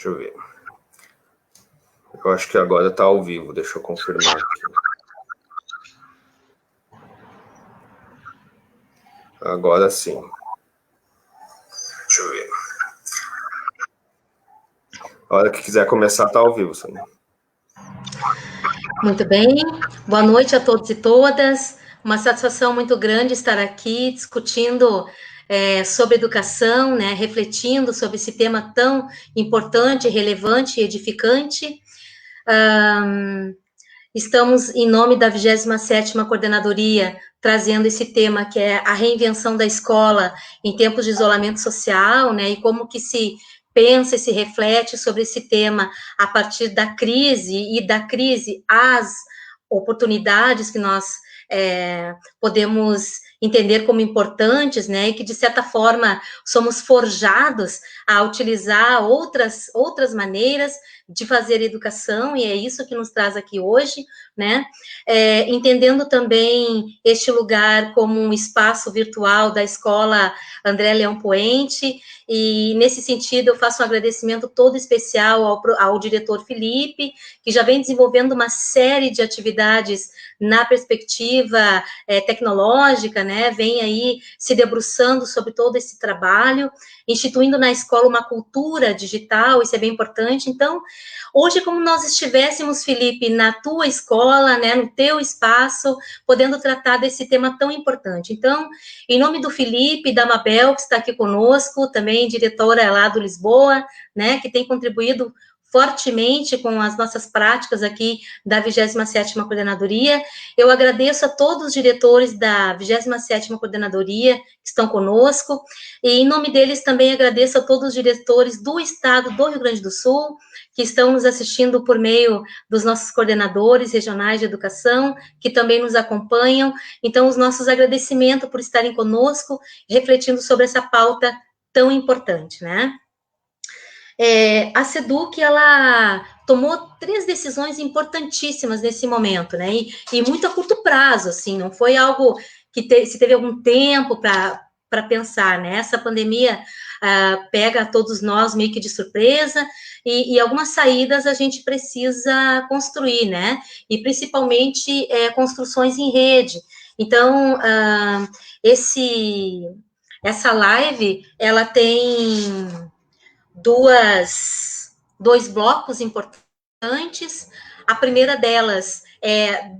Deixa eu ver. Eu acho que agora está ao vivo, deixa eu confirmar aqui. Agora sim. Deixa eu ver. A hora que quiser começar, está ao vivo, Sônia. Muito bem. Boa noite a todos e todas. Uma satisfação muito grande estar aqui discutindo sobre educação, né, refletindo sobre esse tema tão importante, relevante e edificante. Estamos, em nome da 27ª Coordenadoria, trazendo esse tema que é a reinvenção da escola em tempos de isolamento social, né, e como que se pensa e se reflete sobre esse tema a partir da crise, e da crise as oportunidades que nós podemos entender como importantes, né, e que, de certa forma, somos forjados a utilizar outras maneiras de fazer educação, e é isso que nos traz aqui hoje, né, entendendo também este lugar como um espaço virtual da Escola André Leão Poente, e nesse sentido eu faço um agradecimento todo especial ao diretor Felipe, que já vem desenvolvendo uma série de atividades na perspectiva tecnológica, né, vem aí se debruçando sobre todo esse trabalho, instituindo na escola uma cultura digital, isso é bem importante. Então, hoje, como nós estivéssemos, Felipe, na tua escola, né, no teu espaço, podendo tratar desse tema tão importante. Então, em nome do Felipe, da Mabel, que está aqui conosco, também diretora lá do Lisboa, né, que tem contribuído fortemente com as nossas práticas aqui da 27ª Coordenadoria. Eu agradeço a todos os diretores da 27ª Coordenadoria que estão conosco, e em nome deles também agradeço a todos os diretores do Estado do Rio Grande do Sul, que estão nos assistindo por meio dos nossos coordenadores regionais de educação, que também nos acompanham. Então, os nossos agradecimentos por estarem conosco, refletindo sobre essa pauta tão importante, né? A SEDUC, ela tomou 3 decisões importantíssimas nesse momento, né, e muito a curto prazo, assim, não foi algo que se teve algum tempo para pensar, né, essa pandemia pega todos nós meio que de surpresa, e algumas saídas a gente precisa construir, né, e principalmente construções em rede. Então, essa live, ela tem dois blocos importantes. A primeira delas é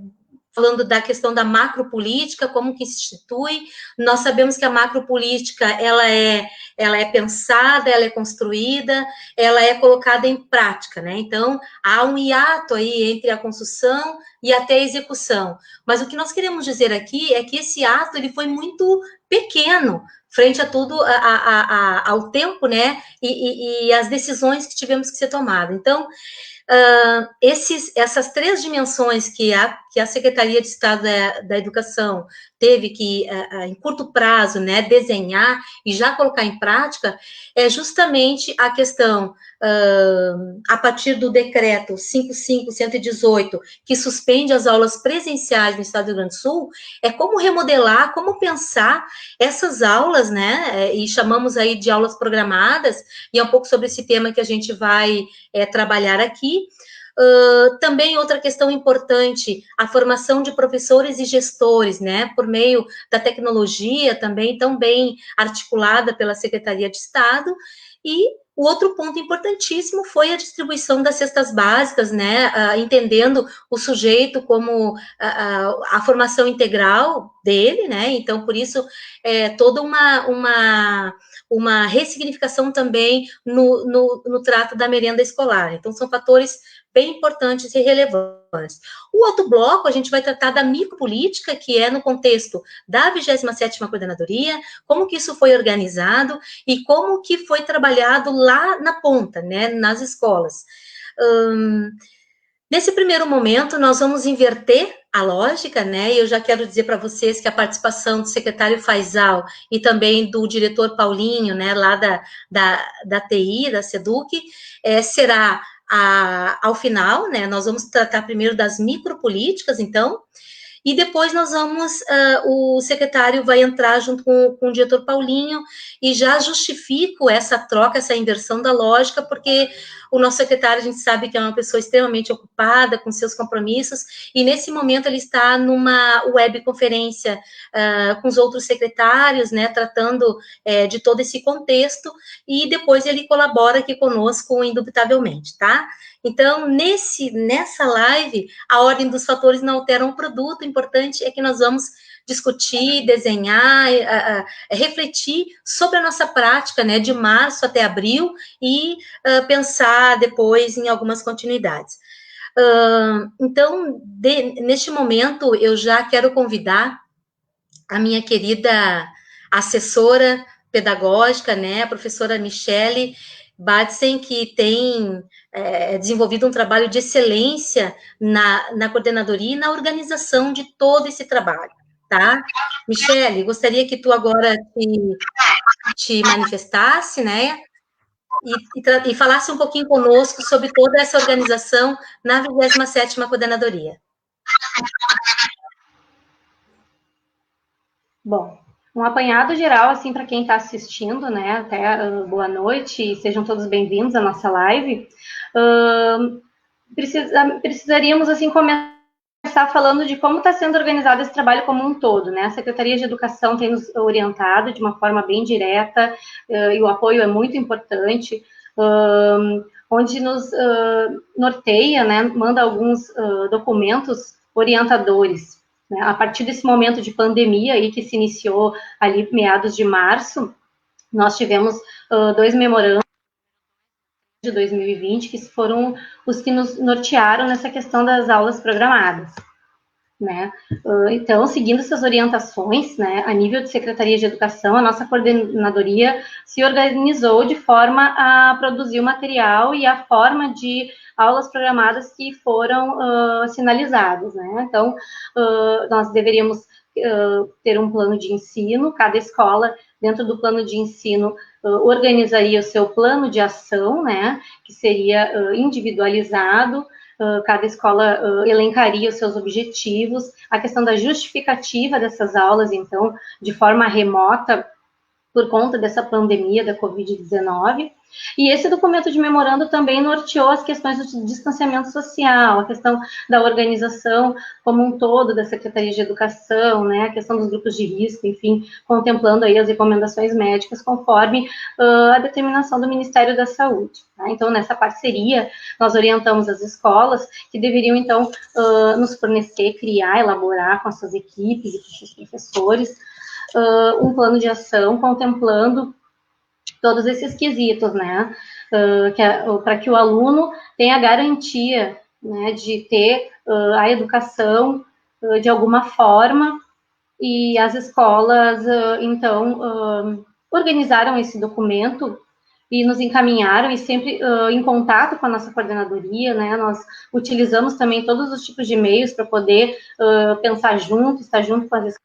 falando da questão da macropolítica, como que se institui. Nós sabemos que a macropolítica, ela é pensada, ela é construída, ela é colocada em prática, né? Então, há um hiato aí entre a construção e até a execução. Mas o que nós queremos dizer aqui é que esse ato, ele foi muito pequeno, frente a tudo, ao tempo, né, e as decisões que tivemos que ser tomadas. Então, essas 3 dimensões que a Secretaria de Estado da Educação teve que, em curto prazo, né, desenhar e já colocar em prática, é justamente a questão, a partir do decreto 5.5.118, que suspende as aulas presenciais no Estado do Rio Grande do Sul, é como remodelar, como pensar essas aulas, né, e chamamos aí de aulas programadas, e é um pouco sobre esse tema que a gente vai trabalhar aqui. Também outra questão importante, a formação de professores e gestores, né, por meio da tecnologia, também tão bem articulada pela Secretaria de Estado. E o outro ponto importantíssimo foi a distribuição das cestas básicas, né, entendendo o sujeito como a formação integral dele, né, então, por isso, toda uma ressignificação também no trato da merenda escolar. Então, são fatores bem importantes e relevantes. O outro bloco, a gente vai tratar da micropolítica, que é no contexto da 27ª Coordenadoria, como que isso foi organizado e como que foi trabalhado lá na ponta, né, nas escolas. Nesse primeiro momento, nós vamos inverter a lógica, né, e eu já quero dizer para vocês que a participação do secretário Faisal e também do diretor Paulinho, né, lá da TI, da SEDUC, será ao final, né, nós vamos tratar primeiro das micropolíticas, então, e depois nós vamos, o secretário vai entrar junto com o diretor Paulinho, e já justifico essa troca, essa inversão da lógica, porque o nosso secretário, a gente sabe que é uma pessoa extremamente ocupada com seus compromissos, e nesse momento ele está numa webconferência com os outros secretários, né, tratando de todo esse contexto, e depois ele colabora aqui conosco, indubitavelmente, tá? Então, nessa live, a ordem dos fatores não altera o produto, o importante é que nós vamos discutir, desenhar, refletir sobre a nossa prática, né, de março até abril, e pensar depois em algumas continuidades. Então, neste momento, eu já quero convidar a minha querida assessora pedagógica, né, a professora Michele Badsen, que tem desenvolvido um trabalho de excelência na coordenadoria e na organização de todo esse trabalho, tá? Michele, gostaria que tu agora te manifestasse, né, e falasse um pouquinho conosco sobre toda essa organização na 27ª Coordenadoria. Bom, um apanhado geral, assim, para quem está assistindo, né, até boa noite, e sejam todos bem-vindos à nossa live. Precisaríamos, assim, começar falando de como está sendo organizado esse trabalho como um todo, né? A Secretaria de Educação tem nos orientado de uma forma bem direta, e o apoio é muito importante, onde nos norteia, né, manda alguns documentos orientadores. A partir desse momento de pandemia aí que se iniciou ali meados de março, nós tivemos 2 memorandos de 2020 que foram os que nos nortearam nessa questão das aulas programadas, né? Então, seguindo essas orientações, né, a nível de Secretaria de Educação, a nossa coordenadoria se organizou de forma a produzir o material e a forma de aulas programadas que foram sinalizadas, né? Então, nós deveríamos ter um plano de ensino, cada escola, dentro do plano de ensino, organizaria o seu plano de ação, né, que seria individualizado, cada escola elencaria os seus objetivos, a questão da justificativa dessas aulas, então, de forma remota, por conta dessa pandemia da Covid-19, e esse documento de memorando também norteou as questões do distanciamento social, a questão da organização como um todo da Secretaria de Educação, né, a questão dos grupos de risco, enfim, contemplando aí as recomendações médicas conforme a determinação do Ministério da Saúde. Tá? Então, nessa parceria, nós orientamos as escolas que deveriam, então, nos fornecer, criar, elaborar com as suas equipes e com os seus professores, um plano de ação contemplando todos esses quesitos, né, para que o aluno tenha garantia, né, de ter a educação de alguma forma, e as escolas, então, organizaram esse documento e nos encaminharam, e sempre em contato com a nossa coordenadoria, né, nós utilizamos também todos os tipos de meios para poder pensar junto, estar junto com as escolas,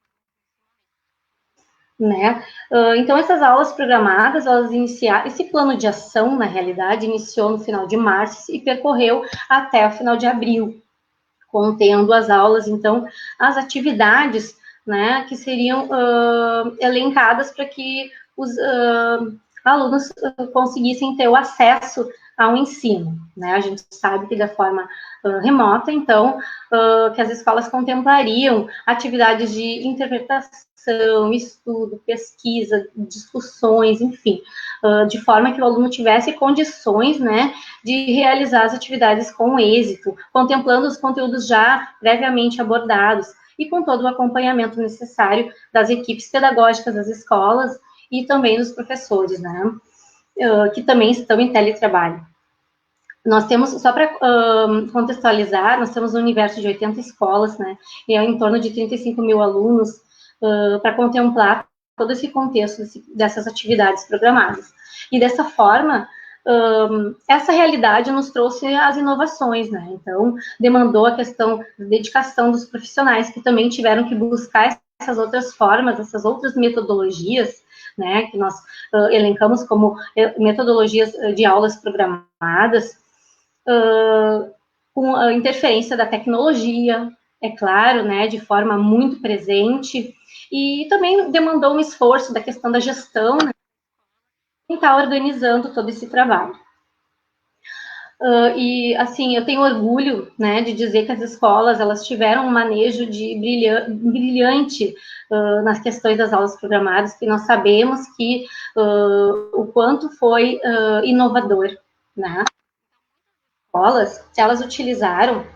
né? Então, essas aulas programadas, elas iniciaram, esse plano de ação, na realidade, iniciou no final de março e percorreu até o final de abril, contendo as aulas, então, as atividades, né, que seriam elencadas para que os alunos conseguissem ter o acesso ao ensino, né? A gente sabe que da forma remota, então, que as escolas contemplariam atividades de interpretação, estudo, pesquisa, discussões, enfim, de forma que o aluno tivesse condições, né, de realizar as atividades com êxito, contemplando os conteúdos já previamente abordados e com todo o acompanhamento necessário das equipes pedagógicas das escolas e também dos professores, né, que também estão em teletrabalho. Nós temos, só para contextualizar, nós temos um universo de 80 escolas, né, e é em torno de 35 mil alunos para contemplar todo esse contexto dessas atividades programadas. E dessa forma, essa realidade nos trouxe as inovações, né, então demandou a questão da dedicação dos profissionais, que também tiveram que buscar essas outras formas, essas outras metodologias, né, que nós elencamos como metodologias de aulas programadas, com a interferência da tecnologia, é claro, né, de forma muito presente, e também demandou um esforço da questão da gestão, né, quem está organizando todo esse trabalho. E, assim, eu tenho orgulho, né, de dizer que as escolas, elas tiveram um manejo brilhante nas questões das aulas programadas, que nós sabemos que o quanto foi inovador, né. As escolas, elas utilizaram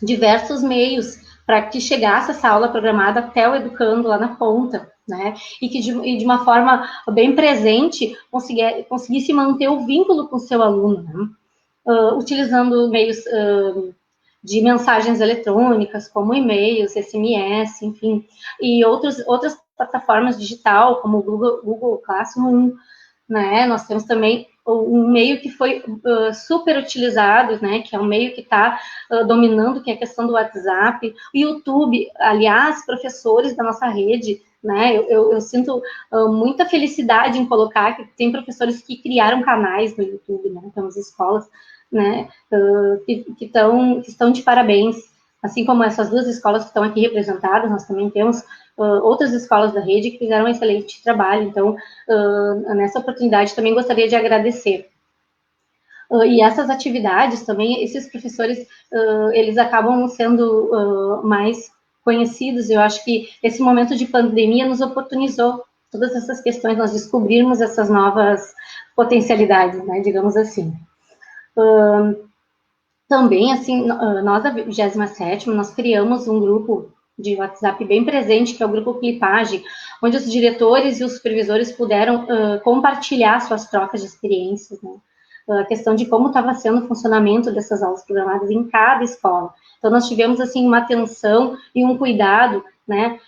diversos meios para que chegasse essa aula programada até o educando lá na ponta, né? E que de uma forma bem presente conseguisse manter o vínculo com o seu aluno, né? Utilizando meios de mensagens eletrônicas, como e-mails, SMS, enfim, e outras plataformas digital, como o Google Classroom, né? Nós temos também um meio que foi super utilizado, né? Que é um meio que está dominando, que é a questão do WhatsApp, o YouTube. Aliás, professores da nossa rede, né? Eu sinto muita felicidade em colocar que tem professores que criaram canais no YouTube, né? Então, as escolas, né? Que estão de parabéns. Assim como essas duas escolas que estão aqui representadas, nós também temos outras escolas da rede que fizeram um excelente trabalho. Então, nessa oportunidade, também gostaria de agradecer. E essas atividades também, esses professores, eles acabam sendo mais conhecidos. Eu acho que esse momento de pandemia nos oportunizou todas essas questões, nós descobrirmos essas novas potencialidades, né, digamos assim. Também, assim, nós da 27ª, nós criamos um grupo de WhatsApp bem presente, que é o grupo Clipagem, onde os diretores e os supervisores puderam compartilhar suas trocas de experiências, né? A questão de como estava sendo o funcionamento dessas aulas programadas em cada escola. Então, nós tivemos, assim, uma atenção e um cuidado, né,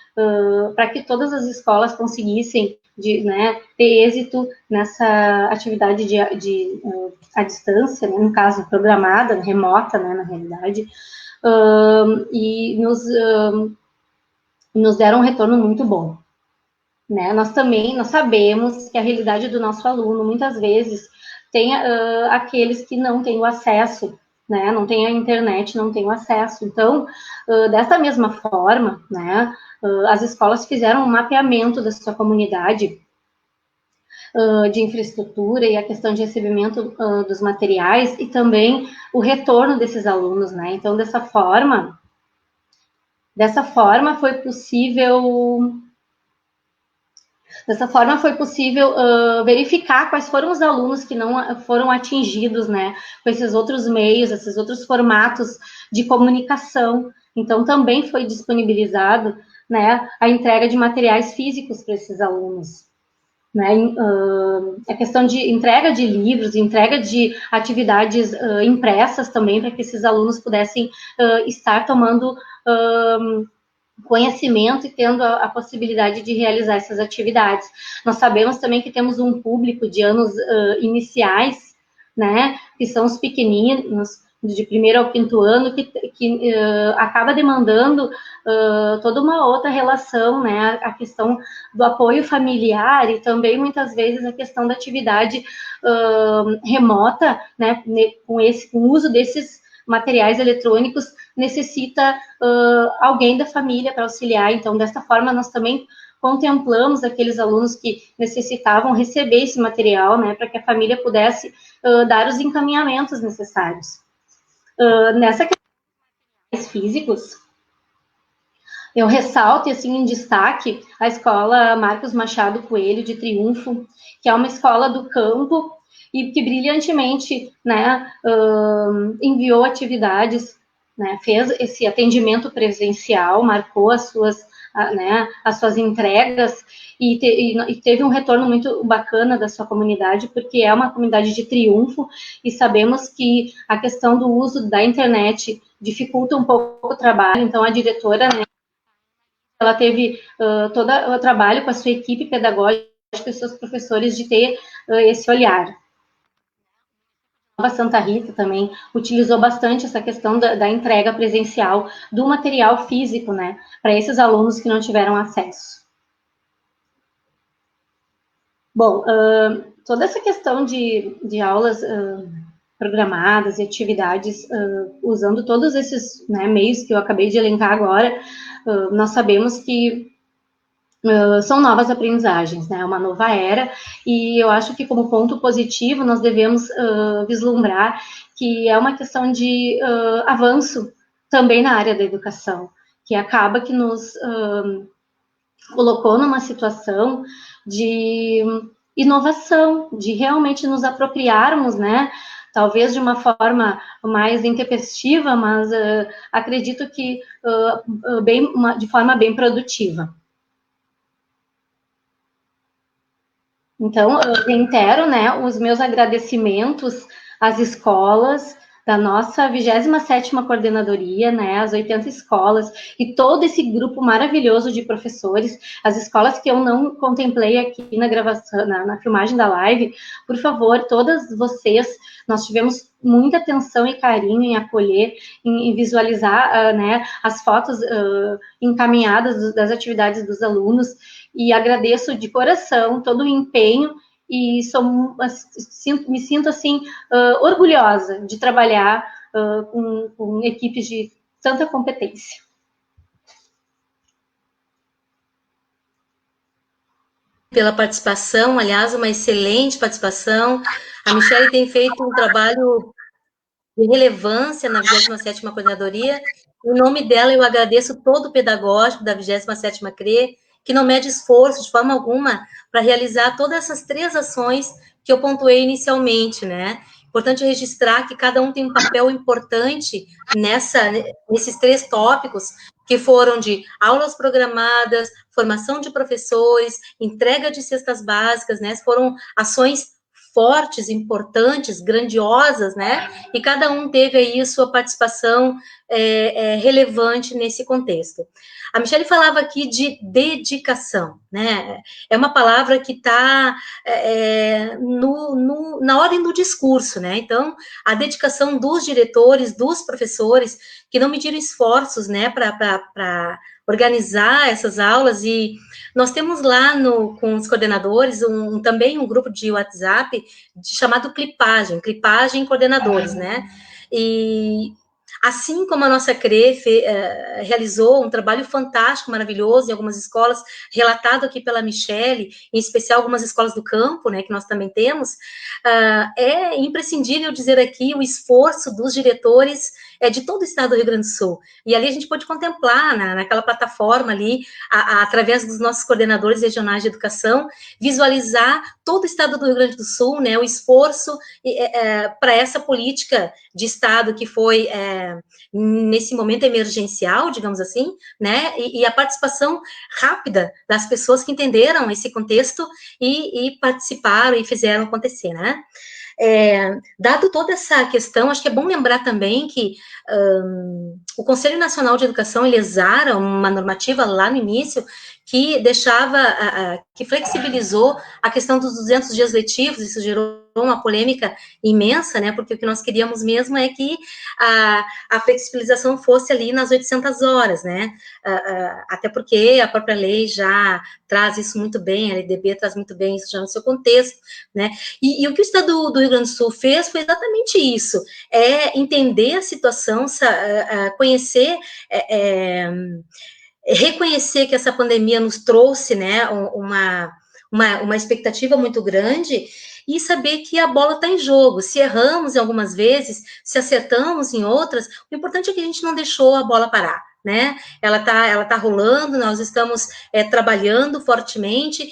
para que todas as escolas conseguissem né, ter êxito nessa atividade à distância, né, no caso, programada, remota, né, na realidade, e nos deram um retorno muito bom. Né? Nós sabemos que a realidade do nosso aluno, muitas vezes, tem aqueles que não têm o acesso, né? Não tem a internet, não tem o acesso. Então, dessa mesma forma, né, as escolas fizeram um mapeamento da sua comunidade de infraestrutura e a questão de recebimento dos materiais e também o retorno desses alunos, né? Então, dessa forma foi possível verificar quais foram os alunos que não foram atingidos, né, com esses outros meios, esses outros formatos de comunicação. Então, também foi disponibilizado, né, a entrega de materiais físicos para esses alunos. Né, a questão de entrega de livros, entrega de atividades impressas também, para que esses alunos pudessem estar tomando conhecimento e tendo a possibilidade de realizar essas atividades. Nós sabemos também que temos um público de anos iniciais, né, que são os pequeninos, de 1º ao 5º ano, que acaba demandando toda uma outra relação, né, a questão do apoio familiar e também, muitas vezes, a questão da atividade remota, né, com o uso desses materiais eletrônicos, necessita alguém da família para auxiliar. Então, dessa forma, nós também contemplamos aqueles alunos que necessitavam receber esse material, né, para que a família pudesse dar os encaminhamentos necessários. Nessa questão de materiais físicos, eu ressalto, assim, em destaque, a escola Marcos Machado Coelho, de Triunfo, que é uma escola do campo e que brilhantemente, né, enviou atividades, né, fez esse atendimento presencial, marcou as suas entregas e teve um retorno muito bacana da sua comunidade, porque é uma comunidade de Triunfo e sabemos que a questão do uso da internet dificulta um pouco o trabalho. Então, a diretora, né, ela teve todo o trabalho com a sua equipe pedagógica e seus professores de ter esse olhar. Nova Santa Rita também utilizou bastante essa questão da entrega presencial do material físico, né, para esses alunos que não tiveram acesso. Bom, toda essa questão de aulas programadas e atividades, usando todos esses, né, meios que eu acabei de elencar agora, nós sabemos que são novas aprendizagens, né, uma nova era, e eu acho que como ponto positivo nós devemos vislumbrar que é uma questão de avanço também na área da educação, que acaba que nos colocou numa situação de inovação, de realmente nos apropriarmos, né, talvez de uma forma mais intempestiva, mas acredito que de forma bem produtiva. Então, eu reitero, né, os meus agradecimentos às escolas da nossa 27ª coordenadoria, né, as 80 escolas e todo esse grupo maravilhoso de professores, as escolas que eu não contemplei aqui na gravação, na filmagem da live, por favor, todas vocês, nós tivemos muita atenção e carinho em acolher, em visualizar, né, as fotos encaminhadas das atividades dos alunos, e agradeço de coração todo o empenho e me sinto assim orgulhosa de trabalhar com equipes de tanta competência. Pela participação, aliás, uma excelente participação. A Michele tem feito um trabalho de relevância na 27ª Coordenadoria. Em nome dela, eu agradeço todo o pedagógico da 27ª CRE, que não mede esforço de forma alguma para realizar todas essas 3 ações que eu pontuei inicialmente, né? Importante registrar que cada um tem um papel importante nesses 3 tópicos, que foram de aulas programadas, formação de professores, entrega de cestas básicas, né? Foram ações fortes, importantes, grandiosas, né? E cada um teve aí a sua participação relevante nesse contexto. A Michele falava aqui de dedicação, né? É uma palavra que está na ordem do discurso, né? Então, a dedicação dos diretores, dos professores, que não mediram esforços, né, para organizar essas aulas, e nós temos lá com os coordenadores também um grupo de WhatsApp chamado Clipagem Coordenadores, né? E assim como a nossa CRE realizou um trabalho fantástico, maravilhoso em algumas escolas, relatado aqui pela Michele, em especial algumas escolas do campo, né, que nós também temos, é imprescindível dizer aqui o esforço dos diretores de todo o estado do Rio Grande do Sul. E ali a gente pode contemplar, naquela plataforma ali, através dos nossos coordenadores regionais de educação, visualizar todo o estado do Rio Grande do Sul, né, o esforço para essa política de estado que foi, nesse momento emergencial, digamos assim, né, e a participação rápida das pessoas que entenderam esse contexto e participaram e fizeram acontecer, né. Dado toda essa questão, acho que é bom lembrar também que o Conselho Nacional de Educação, ele exara uma normativa lá no início que que flexibilizou a questão dos 200 dias letivos. Isso gerou uma polêmica imensa, né, porque o que nós queríamos mesmo é que a flexibilização fosse ali nas 800 horas, né, até porque a própria lei já traz isso muito bem, a LDB traz muito bem isso já no seu contexto, né, e o que o Estado do Rio Grande do Sul fez foi exatamente isso, entender a situação, conhecer, reconhecer que essa pandemia nos trouxe, né, uma expectativa muito grande, e saber que a bola está em jogo. Se erramos em algumas vezes, se acertamos em outras, o importante é que a gente não deixou a bola parar, né? Ela tá rolando, nós estamos trabalhando fortemente,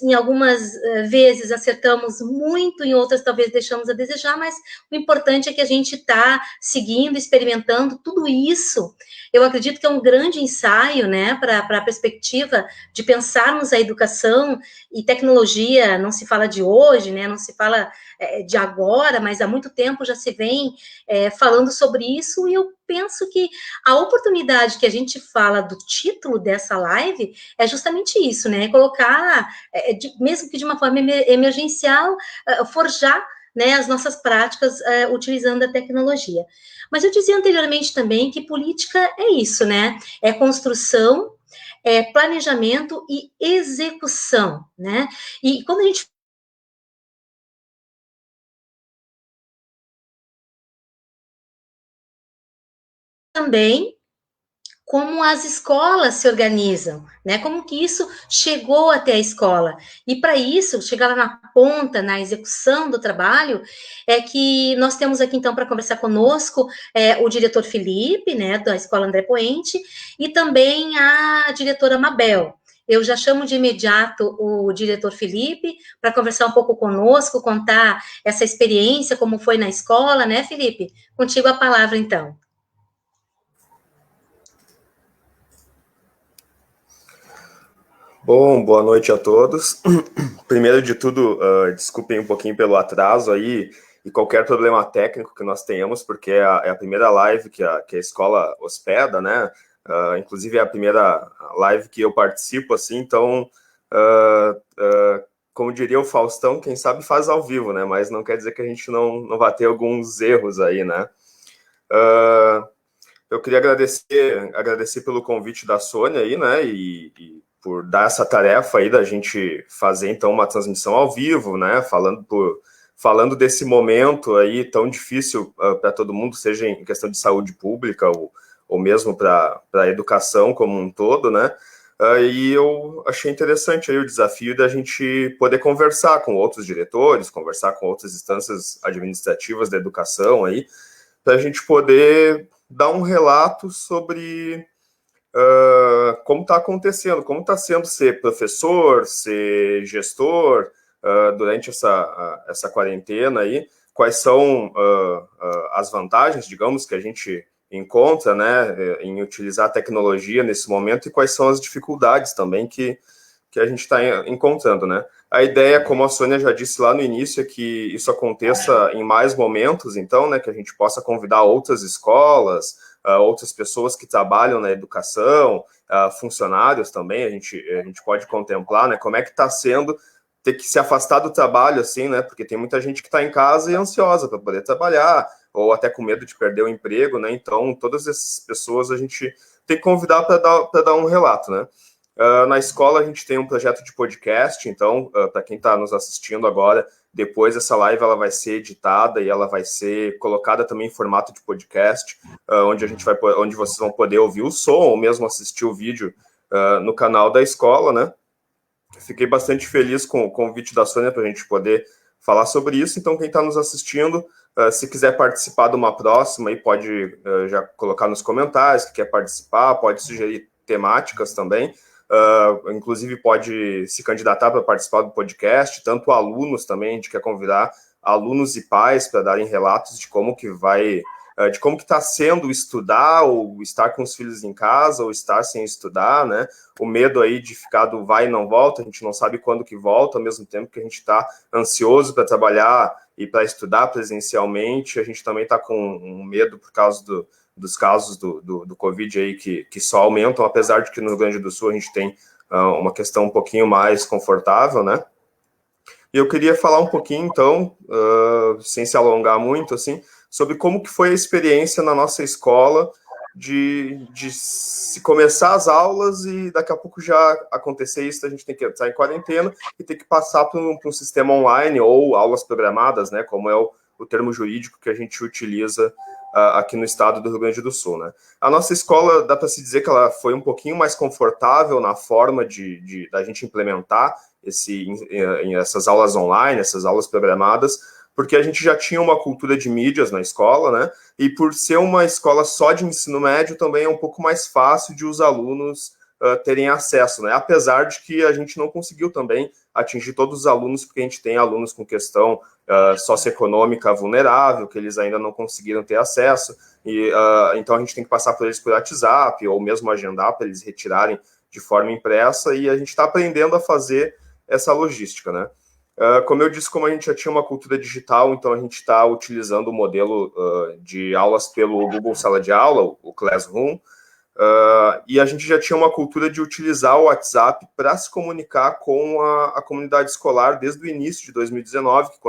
em algumas vezes acertamos muito, em outras talvez deixamos a desejar, mas o importante é que a gente está seguindo, experimentando tudo isso. Eu acredito que é um grande ensaio, né, para a perspectiva de pensarmos a educação e tecnologia. Não se fala de hoje, né, não se fala de agora, mas há muito tempo já se vem falando sobre isso, e eu penso que a oportunidade que a gente fala do título dessa live é justamente isso, né, colocar, mesmo que de uma forma emergencial, forjar, né, as nossas práticas utilizando a tecnologia. Mas eu dizia anteriormente também que política é isso, né? É construção, planejamento e execução, né? E quando a gente também como as escolas se organizam, né? Como que isso chegou até a escola. E para isso, chegar lá na ponta, na execução do trabalho, é que nós temos aqui, então, para conversar conosco, o diretor Felipe, né, da Escola André Poente, e também a diretora Mabel. Eu já chamo de imediato o diretor Felipe para conversar um pouco conosco, contar essa experiência, como foi na escola, né, Felipe? Contigo a palavra, então. Bom, boa noite a todos. Primeiro de tudo, desculpem um pouquinho pelo atraso aí e qualquer problema técnico que nós tenhamos, porque é a primeira live que a escola hospeda, né? Inclusive é a primeira live que eu participo, assim, então, como diria o Faustão, quem sabe faz ao vivo, né? Mas não quer dizer que a gente não vai ter alguns erros aí, né? Eu queria agradecer pelo convite da Sônia aí, né? E por dar essa tarefa aí da gente fazer, então, uma transmissão ao vivo, né, falando desse momento aí tão difícil para todo mundo, seja em questão de saúde pública ou mesmo para a educação como um todo, né, e eu achei interessante aí o desafio da gente poder conversar com outros diretores, conversar com outras instâncias administrativas da educação aí, para a gente poder dar um relato sobre como está acontecendo, como está sendo ser professor, ser gestor durante essa quarentena aí, quais são as vantagens, digamos, que a gente encontra, né, em utilizar a tecnologia nesse momento e quais são as dificuldades também que a gente está encontrando, né. A ideia, como a Sônia já disse lá no início, é que isso aconteça em mais momentos, então, né, que a gente possa convidar outras escolas, outras pessoas que trabalham na educação, funcionários também, a gente pode contemplar, né, como é que está sendo ter que se afastar do trabalho, assim, né, porque tem muita gente que está em casa e ansiosa para poder trabalhar, ou até com medo de perder o emprego, né, então todas essas pessoas a gente tem que convidar para dar um relato, né. Na escola a gente tem um projeto de podcast, então, para quem está nos assistindo agora, depois essa live ela vai ser editada e ela vai ser colocada também em formato de podcast, onde vocês vão poder ouvir o som ou mesmo assistir o vídeo no canal da escola, né? Fiquei bastante feliz com o convite da Sônia para a gente poder falar sobre isso. Então, quem está nos assistindo, se quiser participar de uma próxima, aí pode já colocar nos comentários que quer participar, pode sugerir temáticas também. Inclusive pode se candidatar para participar do podcast, tanto alunos também, a gente quer convidar alunos e pais para darem relatos de como que está sendo estudar, ou estar com os filhos em casa, ou estar sem estudar, né, o medo aí de ficar do vai e não volta, a gente não sabe quando que volta, ao mesmo tempo que a gente está ansioso para trabalhar e para estudar presencialmente, a gente também está com um medo por causa dos casos do Covid aí que só aumentam, apesar de que no Rio Grande do Sul a gente tem uma questão um pouquinho mais confortável, né? E eu queria falar um pouquinho, então, sem se alongar muito, assim, sobre como que foi a experiência na nossa escola de se começar as aulas e daqui a pouco já acontecer isso, a gente tem que estar em quarentena e ter que passar para um sistema online ou aulas programadas, né, como é o termo jurídico que a gente utiliza aqui no estado do Rio Grande do Sul, né. A nossa escola, dá para se dizer que ela foi um pouquinho mais confortável na forma da gente implementar essas aulas online, essas aulas programadas, porque a gente já tinha uma cultura de mídias na escola, né? E por ser uma escola só de ensino médio, também é um pouco mais fácil de os alunos terem acesso, né? Apesar de que a gente não conseguiu também atingir todos os alunos, porque a gente tem alunos com questão socioeconômica vulnerável, que eles ainda não conseguiram ter acesso, e então a gente tem que passar por eles por WhatsApp, ou mesmo agendar para eles retirarem de forma impressa, e a gente está aprendendo a fazer essa logística, né? Como eu disse, como a gente já tinha uma cultura digital, então a gente está utilizando o modelo de aulas pelo Google Sala de Aula, o Classroom, e a gente já tinha uma cultura de utilizar o WhatsApp para se comunicar com a comunidade escolar desde o início de 2019, que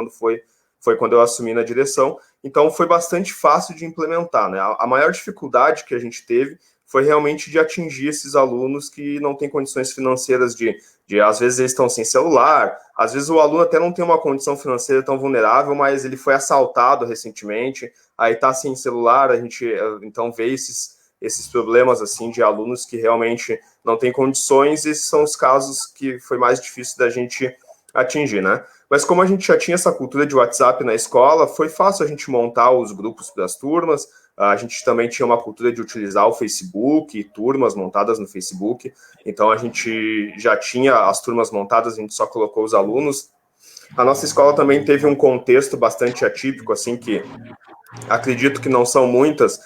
foi quando eu assumi na direção, então foi bastante fácil de implementar, né? A maior dificuldade que a gente teve foi realmente de atingir esses alunos que não têm condições financeiras de às vezes eles estão sem celular, às vezes o aluno até não tem uma condição financeira tão vulnerável, mas ele foi assaltado recentemente, aí está sem celular, a gente então vê esses problemas, assim, de alunos que realmente não têm condições, esses são os casos que foi mais difícil da gente atingir, né? Mas como a gente já tinha essa cultura de WhatsApp na escola, foi fácil a gente montar os grupos das turmas, a gente também tinha uma cultura de utilizar o Facebook, turmas montadas no Facebook, então a gente já tinha as turmas montadas, a gente só colocou os alunos. A nossa escola também teve um contexto bastante atípico, assim, que acredito que não são muitas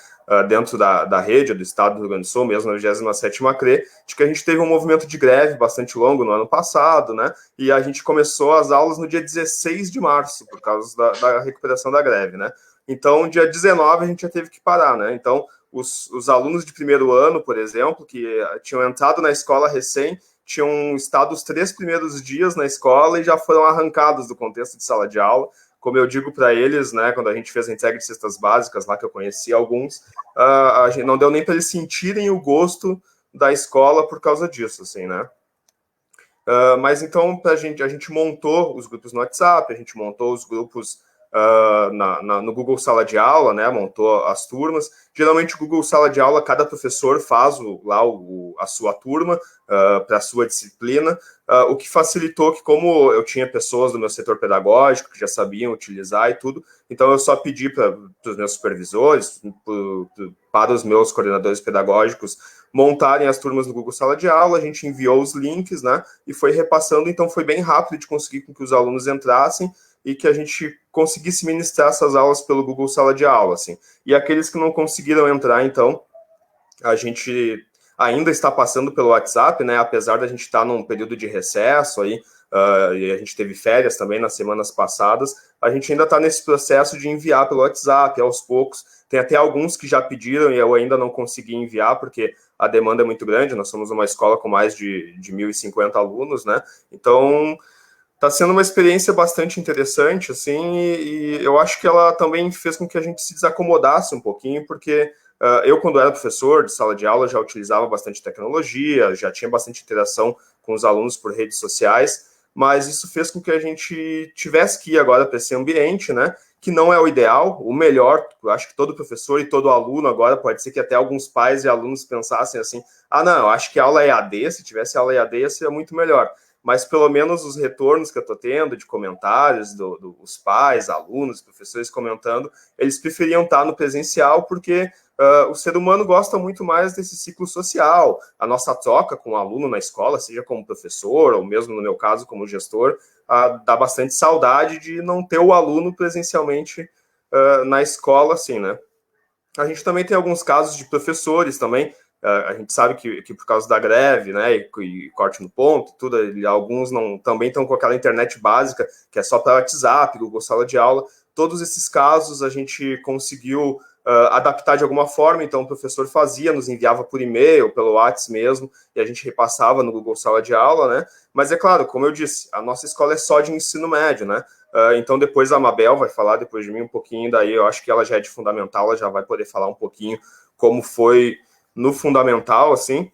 dentro da rede do Estado do Rio Grande do Sul, mesmo na 27ª CRE, de que a gente teve um movimento de greve bastante longo no ano passado, né? E a gente começou as aulas no dia 16 de março, por causa da recuperação da greve, né? Então, dia 19 a gente já teve que parar, né? Então, os alunos de primeiro ano, por exemplo, que tinham entrado na escola recém, tinham estado os 3 primeiros dias na escola e já foram arrancados do contexto de sala de aula. Como eu digo para eles, né, quando a gente fez a entrega de cestas básicas lá, que eu conheci alguns, a gente não deu nem para eles sentirem o gosto da escola por causa disso, assim, né? Mas então a gente montou os grupos no WhatsApp, a gente montou os grupos no Google Sala de Aula, né? Montou as turmas. Geralmente o Google Sala de Aula, cada professor faz a sua turma para a sua disciplina, o que facilitou que, como eu tinha pessoas do meu setor pedagógico que já sabiam utilizar e tudo, então eu só pedi para os meus supervisores, para os meus coordenadores pedagógicos montarem as turmas no Google Sala de Aula, a gente enviou os links, né, e foi repassando, então foi bem rápido de conseguir com que os alunos entrassem e que a gente conseguisse ministrar essas aulas pelo Google Sala de Aula, assim. E aqueles que não conseguiram entrar, então, a gente ainda está passando pelo WhatsApp, né, apesar da gente estar num período de recesso aí, e a gente teve férias também nas semanas passadas, a gente ainda está nesse processo de enviar pelo WhatsApp, aos poucos. Tem até alguns que já pediram e eu ainda não consegui enviar, porque a demanda é muito grande, nós somos uma escola com mais de 1.050 alunos, né, então está sendo uma experiência bastante interessante, assim, e eu acho que ela também fez com que a gente se desacomodasse um pouquinho, porque eu, quando era professor de sala de aula, já utilizava bastante tecnologia, já tinha bastante interação com os alunos por redes sociais, mas isso fez com que a gente tivesse que ir agora para esse ambiente, né, que não é o ideal, o melhor. Eu acho que todo professor e todo aluno agora, pode ser que até alguns pais e alunos pensassem assim, não, eu acho que a aula é EAD, se tivesse aula EAD ia ser muito melhor. Mas pelo menos os retornos que eu estou tendo de comentários dos pais, alunos, professores comentando, eles preferiam estar no presencial porque o ser humano gosta muito mais desse ciclo social. A nossa troca com o aluno na escola, seja como professor, ou mesmo no meu caso como gestor, dá bastante saudade de não ter o aluno presencialmente na escola, assim, né? A gente também tem alguns casos de professores também. A gente sabe que por causa da greve, né, e corte no ponto, tudo, alguns também estão com aquela internet básica, que é só para WhatsApp, Google Sala de Aula. Todos esses casos a gente conseguiu adaptar de alguma forma, então o professor fazia, nos enviava por e-mail, pelo WhatsApp mesmo, e a gente repassava no Google Sala de Aula, né? Mas é claro, como eu disse, a nossa escola é só de ensino médio, né? Então depois a Mabel vai falar depois de mim um pouquinho, daí eu acho que ela já é de fundamental, ela já vai poder falar um pouquinho como foi no fundamental, assim,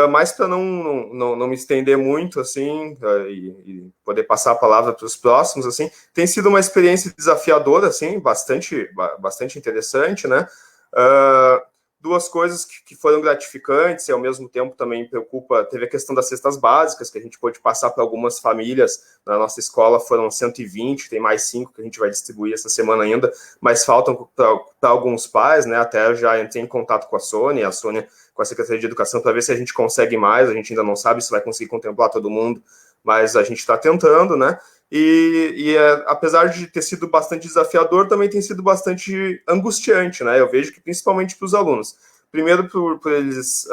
mas para não me estender muito, assim, e poder passar a palavra para os próximos, assim, tem sido uma experiência desafiadora, assim, bastante interessante, né? Duas coisas que foram gratificantes e ao mesmo tempo também preocupa, teve a questão das cestas básicas, que a gente pôde passar para algumas famílias. Na nossa escola foram 120, tem mais 5 que a gente vai distribuir essa semana ainda, mas faltam para alguns pais, né? Até eu já entrei em contato com a Sônia com a Secretaria de Educação para ver se a gente consegue mais. A gente ainda não sabe se vai conseguir contemplar todo mundo, mas a gente está tentando, né? Apesar de ter sido bastante desafiador, também tem sido bastante angustiante, né? Eu vejo que principalmente para os alunos. Primeiro, por eles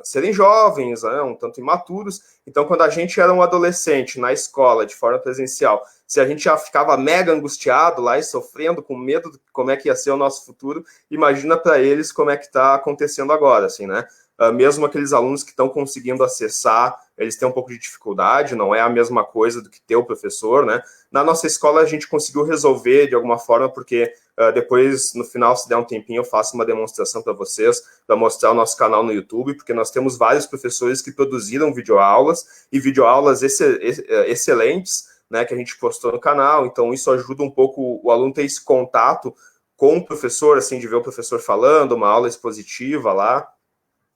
serem jovens, né, um tanto imaturos. Então, quando a gente era um adolescente na escola, de forma presencial, se a gente já ficava mega angustiado lá e sofrendo, com medo de como é que ia ser o nosso futuro, imagina para eles como é que está acontecendo agora, assim, né? Mesmo aqueles alunos que estão conseguindo acessar, eles têm um pouco de dificuldade, não é a mesma coisa do que ter o professor, né? Na nossa escola a gente conseguiu resolver de alguma forma, porque depois, no final, se der um tempinho, eu faço uma demonstração para vocês, para mostrar o nosso canal no YouTube, porque nós temos vários professores que produziram videoaulas, e videoaulas excelentes, né, que a gente postou no canal, então isso ajuda um pouco o aluno ter esse contato com o professor, assim, de ver o professor falando, uma aula expositiva lá.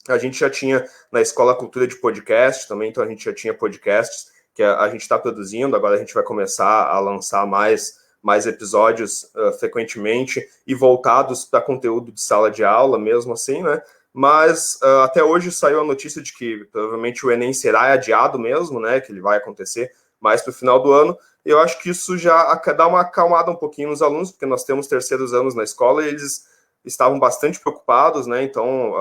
A gente já tinha na escola a cultura de podcast também, então a gente já tinha podcasts que a gente está produzindo, agora a gente vai começar a lançar mais episódios frequentemente e voltados para conteúdo de sala de aula mesmo assim, né? Mas até hoje saiu a notícia de que provavelmente o Enem será adiado mesmo, né? Que ele vai acontecer mais para o final do ano. E eu acho que isso já dá uma acalmada um pouquinho nos alunos, porque nós temos terceiros anos na escola e eles estavam bastante preocupados, né? Então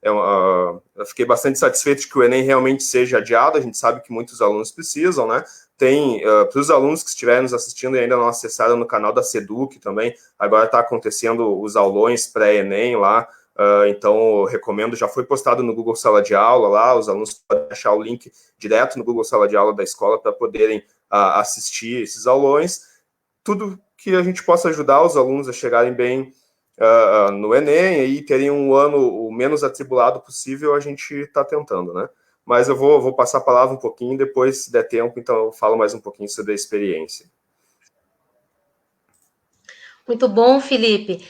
eu fiquei bastante satisfeito de que o Enem realmente seja adiado. A gente sabe que muitos alunos precisam, né? Tem, para os alunos que estiverem nos assistindo e ainda não acessaram no canal da Seduc também, agora está acontecendo os aulões pré-Enem lá, então eu recomendo, já foi postado no Google Sala de Aula lá, os alunos podem achar o link direto no Google Sala de Aula da escola para poderem assistir esses aulões, tudo que a gente possa ajudar os alunos a chegarem bem no Enem e terem um ano o menos atribulado possível, a gente está tentando, né? Mas eu vou passar a palavra um pouquinho, depois, se der tempo, então eu falo mais um pouquinho sobre a experiência. Muito bom, Felipe.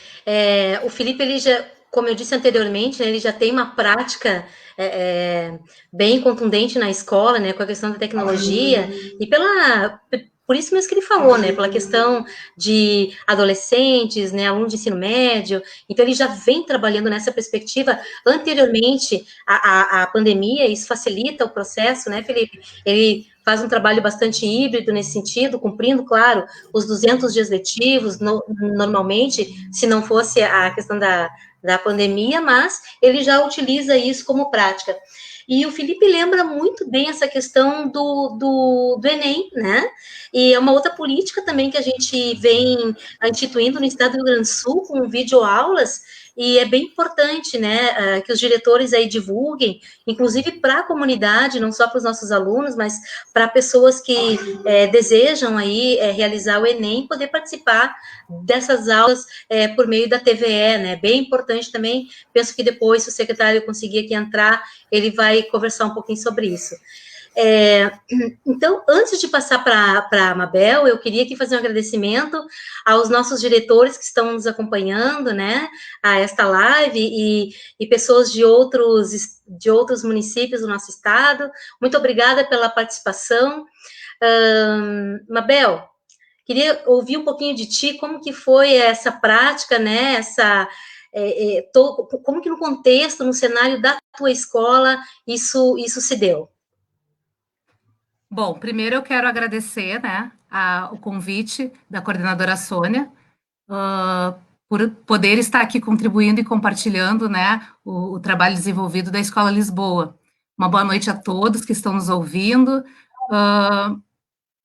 O Felipe, ele já, como eu disse anteriormente, né, ele já tem uma prática bem contundente na escola, né, com a questão da tecnologia, e por isso mesmo que ele falou, né, pela questão de adolescentes, né, alunos de ensino médio, então ele já vem trabalhando nessa perspectiva anteriormente à pandemia, isso facilita o processo, né, Felipe? Ele faz um trabalho bastante híbrido nesse sentido, cumprindo, claro, os 200 dias letivos, normalmente, se não fosse a questão da pandemia, mas ele já utiliza isso como prática. E o Felipe lembra muito bem essa questão do Enem, né? E é uma outra política também que a gente vem instituindo no estado do Rio Grande do Sul, com videoaulas, e é bem importante, né, que os diretores aí divulguem, inclusive para a comunidade, não só para os nossos alunos, mas para pessoas que desejam aí realizar o Enem, poder participar dessas aulas por meio da TVE, né, bem importante também, penso que depois, se o secretário conseguir aqui entrar, ele vai conversar um pouquinho sobre isso. Então, antes de passar para a Mabel, eu queria aqui fazer um agradecimento aos nossos diretores que estão nos acompanhando, né, a esta live e pessoas de outros municípios do nosso estado. Muito obrigada pela participação. Mabel, queria ouvir um pouquinho de ti, como que foi essa prática, né, como que no contexto, no cenário da tua escola, isso se deu? Bom, primeiro eu quero agradecer, né, o convite da coordenadora Sônia, por poder estar aqui contribuindo e compartilhando, né, o trabalho desenvolvido da Escola Lisboa. Uma boa noite a todos que estão nos ouvindo.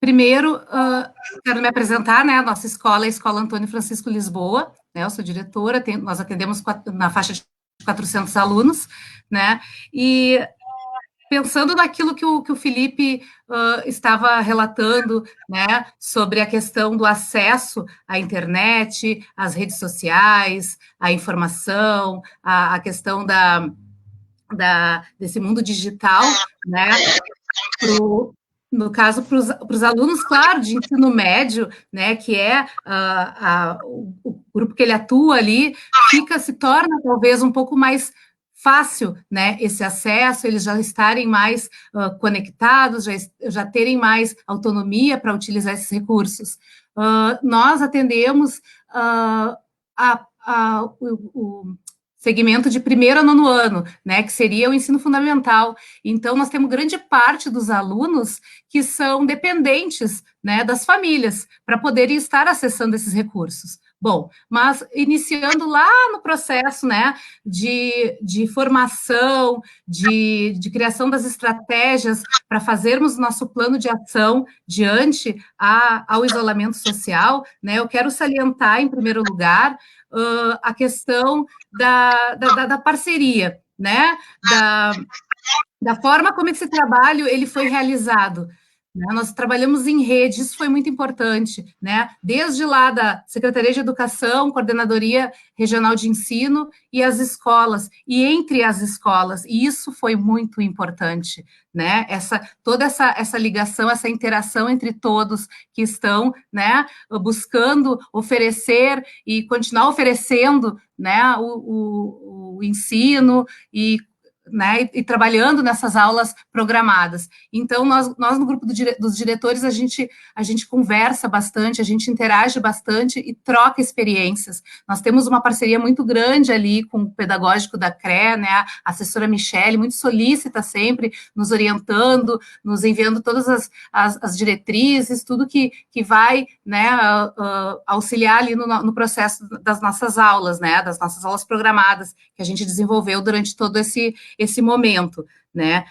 Primeiro, quero me apresentar, né, a nossa escola é a Escola Antônio Francisco Lisboa, né, eu sou diretora, nós atendemos na faixa de 400 alunos, né, e pensando naquilo que o Felipe estava relatando, né, sobre a questão do acesso à internet, às redes sociais, à informação, a questão desse mundo digital, né, no caso, para os alunos, claro, de ensino médio, né, que é o grupo que ele atua ali, se torna talvez um pouco mais fácil, né, esse acesso, eles já estarem mais conectados, já terem mais autonomia para utilizar esses recursos. Nós atendemos o segmento de primeiro a nono ano, né, que seria o ensino fundamental. Então, nós temos grande parte dos alunos que são dependentes, né, das famílias, para poderem estar acessando esses recursos. Bom, mas iniciando lá no processo, né, de formação, de criação das estratégias para fazermos nosso plano de ação diante ao isolamento social, né, eu quero salientar, em primeiro lugar, a questão da parceria, né, da forma como esse trabalho ele foi realizado. né? Nós trabalhamos em rede, isso foi muito importante, né? Desde lá da Secretaria de Educação, Coordenadoria Regional de Ensino e as escolas, e entre as escolas, e isso foi muito importante, né? Toda essa ligação, essa interação entre todos que estão, né, buscando oferecer e continuar oferecendo, né, o ensino e, né, e trabalhando nessas aulas programadas. Então, nós no grupo dos diretores, a gente conversa bastante, a gente interage bastante e troca experiências. Nós temos uma parceria muito grande ali com o pedagógico da CRE, né, a assessora Michele, muito solícita sempre, nos orientando, nos enviando todas as diretrizes, tudo que vai, né, auxiliar ali no processo das nossas aulas, né, das nossas aulas programadas, que a gente desenvolveu durante todo esse momento, né?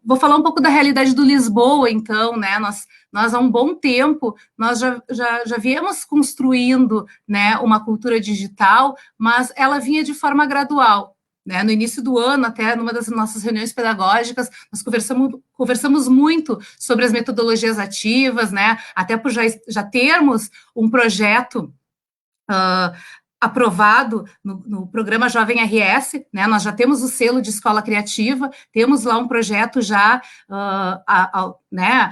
Vou falar um pouco da realidade do Lisboa, então, né? Nós há um bom tempo, nós já viemos construindo, né, uma cultura digital, mas ela vinha de forma gradual, né? No início do ano, até numa das nossas reuniões pedagógicas, nós conversamos muito sobre as metodologias ativas, né? Até por já termos um projeto aprovado no programa Jovem RS, né? Nós já temos o selo de escola criativa, temos lá um projeto já né,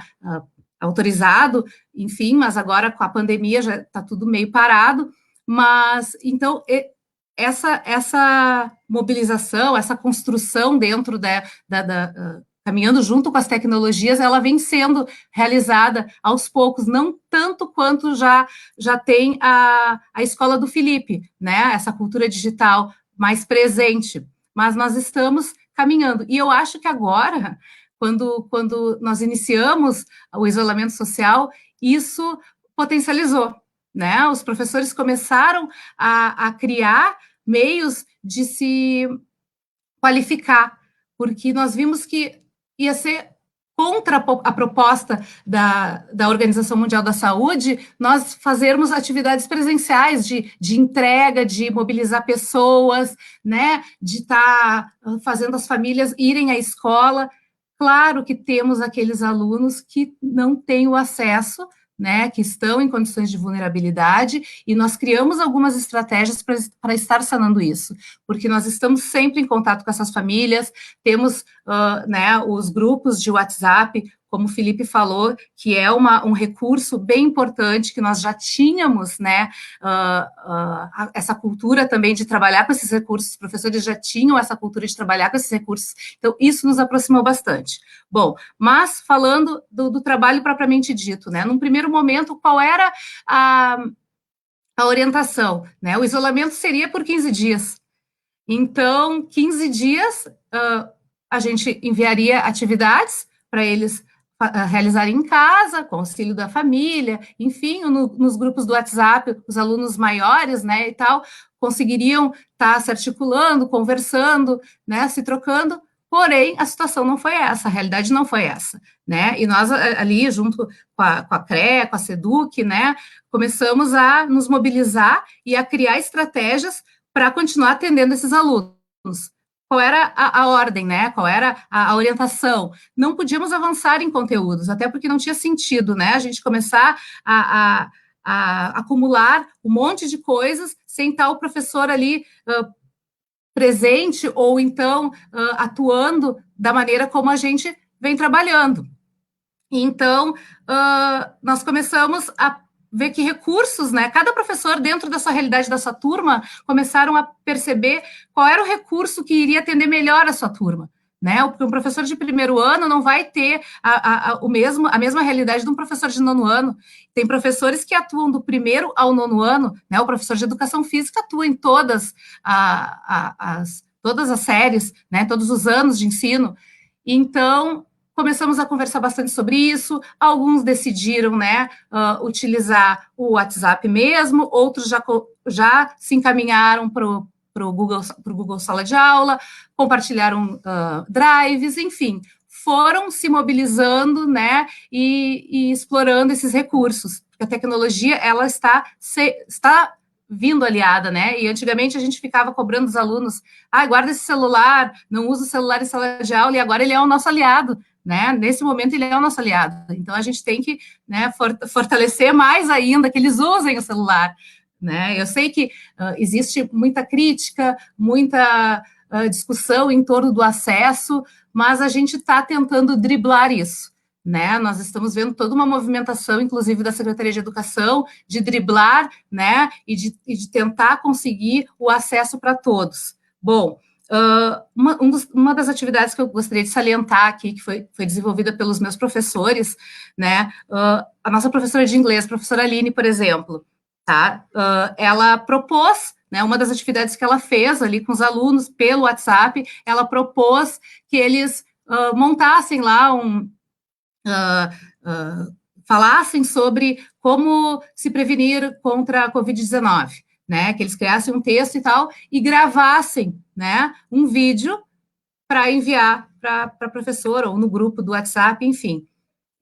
autorizado, enfim, mas agora com a pandemia já está tudo meio parado, mas então essa mobilização, essa construção dentro caminhando junto com as tecnologias, ela vem sendo realizada aos poucos, não tanto quanto já tem a escola do Felipe, né? Essa cultura digital mais presente, mas nós estamos caminhando. E eu acho que agora, quando nós iniciamos o isolamento social, isso potencializou, né? Os professores começaram a criar meios de se qualificar, porque nós vimos que ia ser contra a proposta da Organização Mundial da Saúde, nós fazermos atividades presenciais de entrega, de mobilizar pessoas, né, de estar fazendo as famílias irem à escola. Claro que temos aqueles alunos que não têm o acesso, né, que estão em condições de vulnerabilidade, e nós criamos algumas estratégias para estar sanando isso, porque nós estamos sempre em contato com essas famílias, temos né, os grupos de WhatsApp, como o Felipe falou, que é um recurso bem importante, que nós já tínhamos, né, essa cultura também de trabalhar com esses recursos, os professores já tinham essa cultura de trabalhar com esses recursos, então isso nos aproximou bastante. Bom, mas falando do trabalho propriamente dito, né, num primeiro momento, qual era a orientação, né, o isolamento seria por 15 dias, então, 15 dias, a gente enviaria atividades para eles realizarem em casa, com auxílio da família, enfim, nos grupos do WhatsApp, os alunos maiores, né, e tal, conseguiriam estar se articulando, conversando, né, se trocando, porém, a situação não foi essa, a realidade não foi essa, né, e nós ali, junto com a CRE, com a SEDUC, né, começamos a nos mobilizar e a criar estratégias para continuar atendendo esses alunos. Qual era a ordem, né? Qual era a orientação? Não podíamos avançar em conteúdos, até porque não tinha sentido, né? A gente começar a acumular um monte de coisas sem estar o professor ali presente ou então atuando da maneira como a gente vem trabalhando. Então, nós começamos a ver que recursos, né, cada professor dentro da sua realidade, da sua turma, começaram a perceber qual era o recurso que iria atender melhor a sua turma, né, porque um professor de primeiro ano não vai ter a mesma realidade de um professor de nono ano. Tem professores que atuam do primeiro ao nono ano, né, o professor de educação física atua em todas as séries, né, todos os anos de ensino. Então, começamos a conversar bastante sobre isso, alguns decidiram, né, utilizar o WhatsApp mesmo, outros já se encaminharam para o Google Sala de Aula, compartilharam drives, enfim, foram se mobilizando, né, e explorando esses recursos, porque a tecnologia, ela está vindo aliada, né, e antigamente a gente ficava cobrando dos alunos, guarda esse celular, não usa o celular em sala de aula, e agora ele é o nosso aliado, né? Nesse momento ele é o nosso aliado. Então a gente tem que, né, fortalecer mais ainda que eles usem o celular, né? Eu sei que existe muita crítica, muita discussão em torno do acesso, mas a gente está tentando driblar isso, né? Nós estamos vendo toda uma movimentação, inclusive da Secretaria de Educação, de driblar, né? E de tentar conseguir o acesso para todos. Bom, uma das atividades que eu gostaria de salientar aqui, que foi desenvolvida pelos meus professores, né? A nossa professora de inglês, a professora Aline, por exemplo, tá? Ela propôs, né, uma das atividades que ela fez ali com os alunos pelo WhatsApp, ela propôs que eles montassem lá falassem sobre como se prevenir contra a Covid-19, né? Que eles criassem um texto e tal, e gravassem, né, um vídeo para enviar para a professora ou no grupo do WhatsApp, enfim.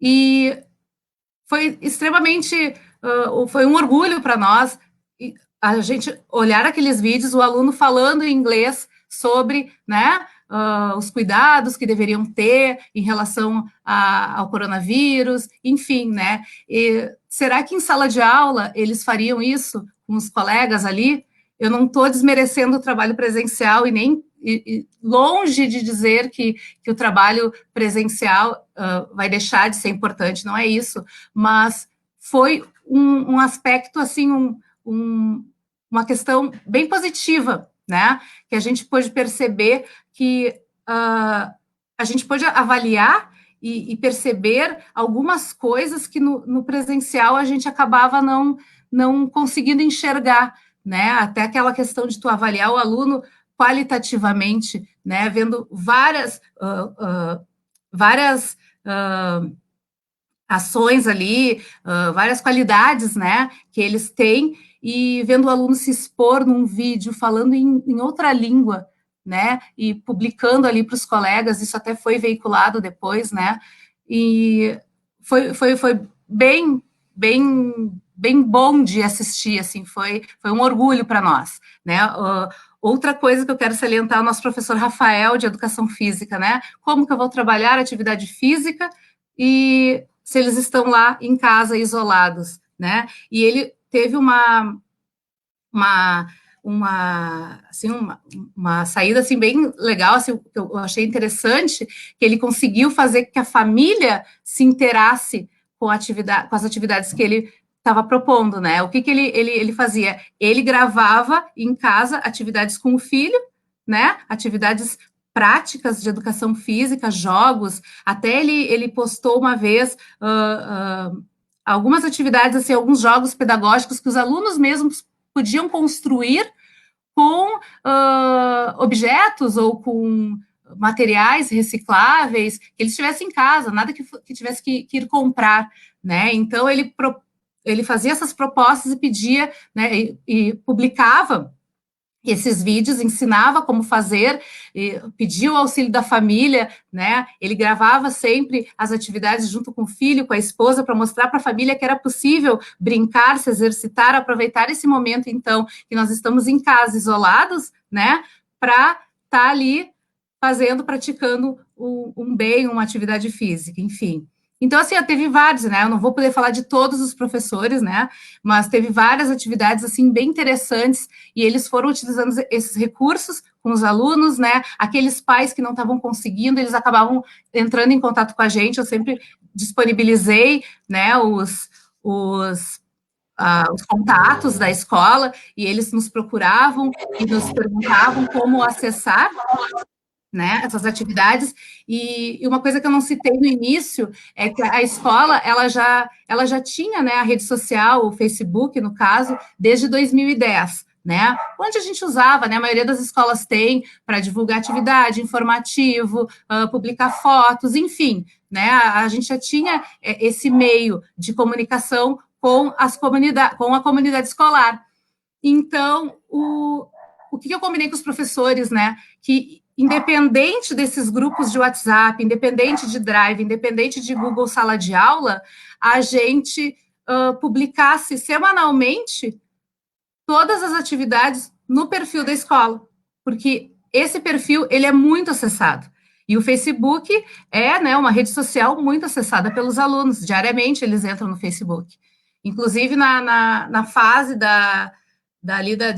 E foi extremamente, foi um orgulho para nós a gente olhar aqueles vídeos, o aluno falando em inglês sobre, né, os cuidados que deveriam ter em relação ao coronavírus, enfim, né? E será que em sala de aula eles fariam isso com os colegas ali? Eu não estou desmerecendo o trabalho presencial e nem longe de dizer que o trabalho presencial vai deixar de ser importante, não é isso, mas foi um aspecto, assim, uma questão bem positiva, né, que a gente pôde perceber que a gente pôde avaliar e perceber algumas coisas que no presencial a gente acabava não conseguindo enxergar, né, até aquela questão de tu avaliar o aluno qualitativamente, né, vendo várias ações ali, várias qualidades, né, que eles têm, e vendo o aluno se expor num vídeo, falando em outra língua, né, e publicando ali para os colegas, isso até foi veiculado depois, né, e foi bem bom de assistir, assim, foi um orgulho para nós, né. Outra coisa que eu quero salientar é o nosso professor Rafael, de Educação Física, né, como que eu vou trabalhar atividade física e se eles estão lá em casa isolados, né, e ele teve uma saída, assim, bem legal, assim, que eu achei interessante, que ele conseguiu fazer que a família se inteirasse com as atividades que ele estava propondo, né, o que ele fazia? Ele gravava em casa atividades com o filho, né, atividades práticas de educação física, jogos, até ele postou uma vez algumas atividades, assim, alguns jogos pedagógicos que os alunos mesmos podiam construir com objetos ou com materiais recicláveis que eles tivessem em casa, nada que tivesse que ir comprar, né? Então ele fazia essas propostas e pedia, né, e publicava esses vídeos, ensinava como fazer, pedia o auxílio da família, né? Ele gravava sempre as atividades junto com o filho, com a esposa, para mostrar para a família que era possível brincar, se exercitar, aproveitar esse momento, então, que nós estamos em casa, isolados, né? Para estar ali praticando um bem, uma atividade física, enfim. Então, assim, teve vários, né, eu não vou poder falar de todos os professores, né, mas teve várias atividades, assim, bem interessantes, e eles foram utilizando esses recursos com os alunos, né, aqueles pais que não estavam conseguindo, eles acabavam entrando em contato com a gente, eu sempre disponibilizei, né, os contatos da escola, e eles nos procuravam e nos perguntavam como acessar, né, essas atividades, e uma coisa que eu não citei no início é que a escola, ela já tinha, né, a rede social, o Facebook, no caso, desde 2010, né, onde a gente usava, né, a maioria das escolas tem, para divulgar atividade, informativo, publicar fotos, enfim, né, a gente já tinha esse meio de comunicação com a comunidade escolar. Então, o que eu combinei com os professores, né, que independente desses grupos de WhatsApp, independente de Drive, independente de Google Sala de Aula, a gente publicasse semanalmente todas as atividades no perfil da escola, porque esse perfil, ele é muito acessado. E o Facebook é, né, uma rede social muito acessada pelos alunos, diariamente eles entram no Facebook. Inclusive, na fase ali da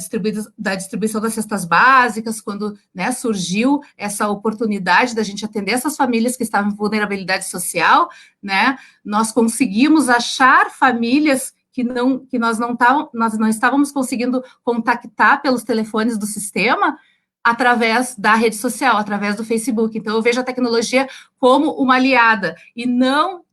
distribuição das cestas básicas, quando, né, surgiu essa oportunidade da gente atender essas famílias que estavam em vulnerabilidade social, né, nós conseguimos achar famílias que nós não estávamos conseguindo contactar pelos telefones do sistema, através da rede social, através do Facebook. Então, eu vejo a tecnologia como uma aliada, e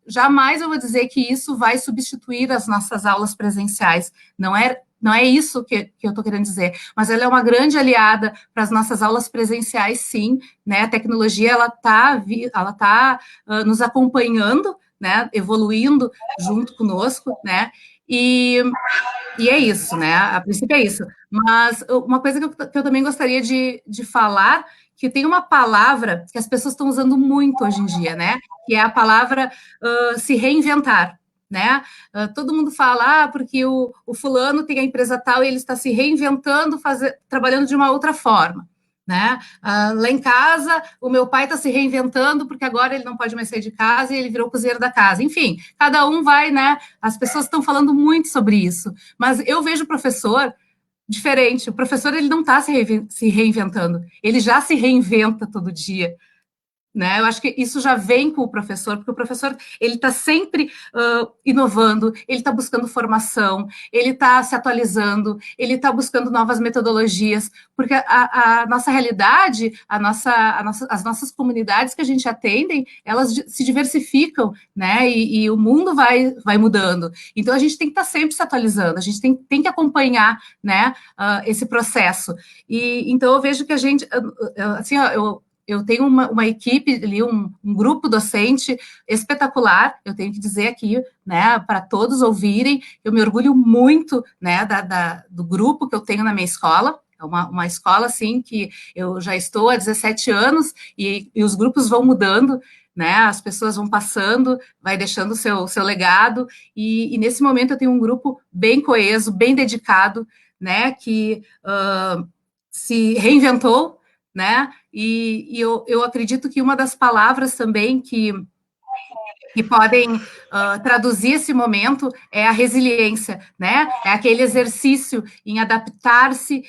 jamais eu vou dizer que isso vai substituir as nossas aulas presenciais. Não é isso que eu estou querendo dizer, mas ela é uma grande aliada para as nossas aulas presenciais, sim, né? A tecnologia, ela tá nos acompanhando, né? Evoluindo junto conosco, né? E é isso, né? A princípio é isso. Mas uma coisa que eu também gostaria de falar, que tem uma palavra que as pessoas estão usando muito hoje em dia, né? Que é a palavra se reinventar, né? Todo mundo fala, porque o fulano tem a empresa tal e ele está se reinventando, trabalhando de uma outra forma. Né? Lá em casa, o meu pai está se reinventando porque agora ele não pode mais sair de casa e ele virou cozinheiro da casa. Enfim, cada um vai, né? As pessoas estão falando muito sobre isso, mas eu vejo o professor diferente. O professor, ele não está se reinventando, ele já se reinventa todo dia. Né? Eu acho que isso já vem com o professor, porque o professor ele está sempre inovando, ele está buscando formação, ele está se atualizando, ele está buscando novas metodologias, porque a nossa realidade, as nossas comunidades que a gente atende, elas se diversificam, né? E o mundo vai mudando. Então a gente tem que estar sempre se atualizando, a gente tem que acompanhar, né? Esse processo. E então eu vejo que a gente, assim, eu tenho uma equipe ali, um grupo docente espetacular, eu tenho que dizer aqui, né, para todos ouvirem, eu me orgulho muito, né, do grupo que eu tenho na minha escola. É uma escola, assim, que eu já estou há 17 anos e os grupos vão mudando, né, as pessoas vão passando, vai deixando o seu legado, e nesse momento eu tenho um grupo bem coeso, bem dedicado, né, que se reinventou, né? E eu acredito que uma das palavras também que podem traduzir esse momento é a resiliência, né? É aquele exercício em adaptar-se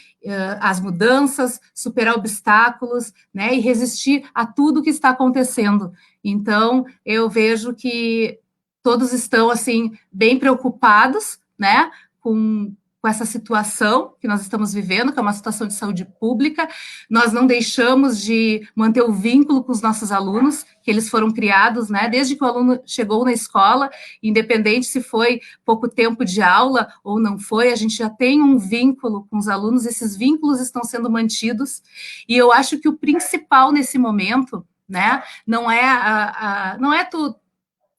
às mudanças, superar obstáculos, né? E resistir a tudo que está acontecendo. Então, eu vejo que todos estão, assim, bem preocupados, né? Com essa situação que nós estamos vivendo, que é uma situação de saúde pública. Nós não deixamos de manter o vínculo com os nossos alunos, que eles foram criados, né, desde que o aluno chegou na escola, independente se foi pouco tempo de aula ou não foi, a gente já tem um vínculo com os alunos, esses vínculos estão sendo mantidos, e eu acho que o principal nesse momento, né, não é tu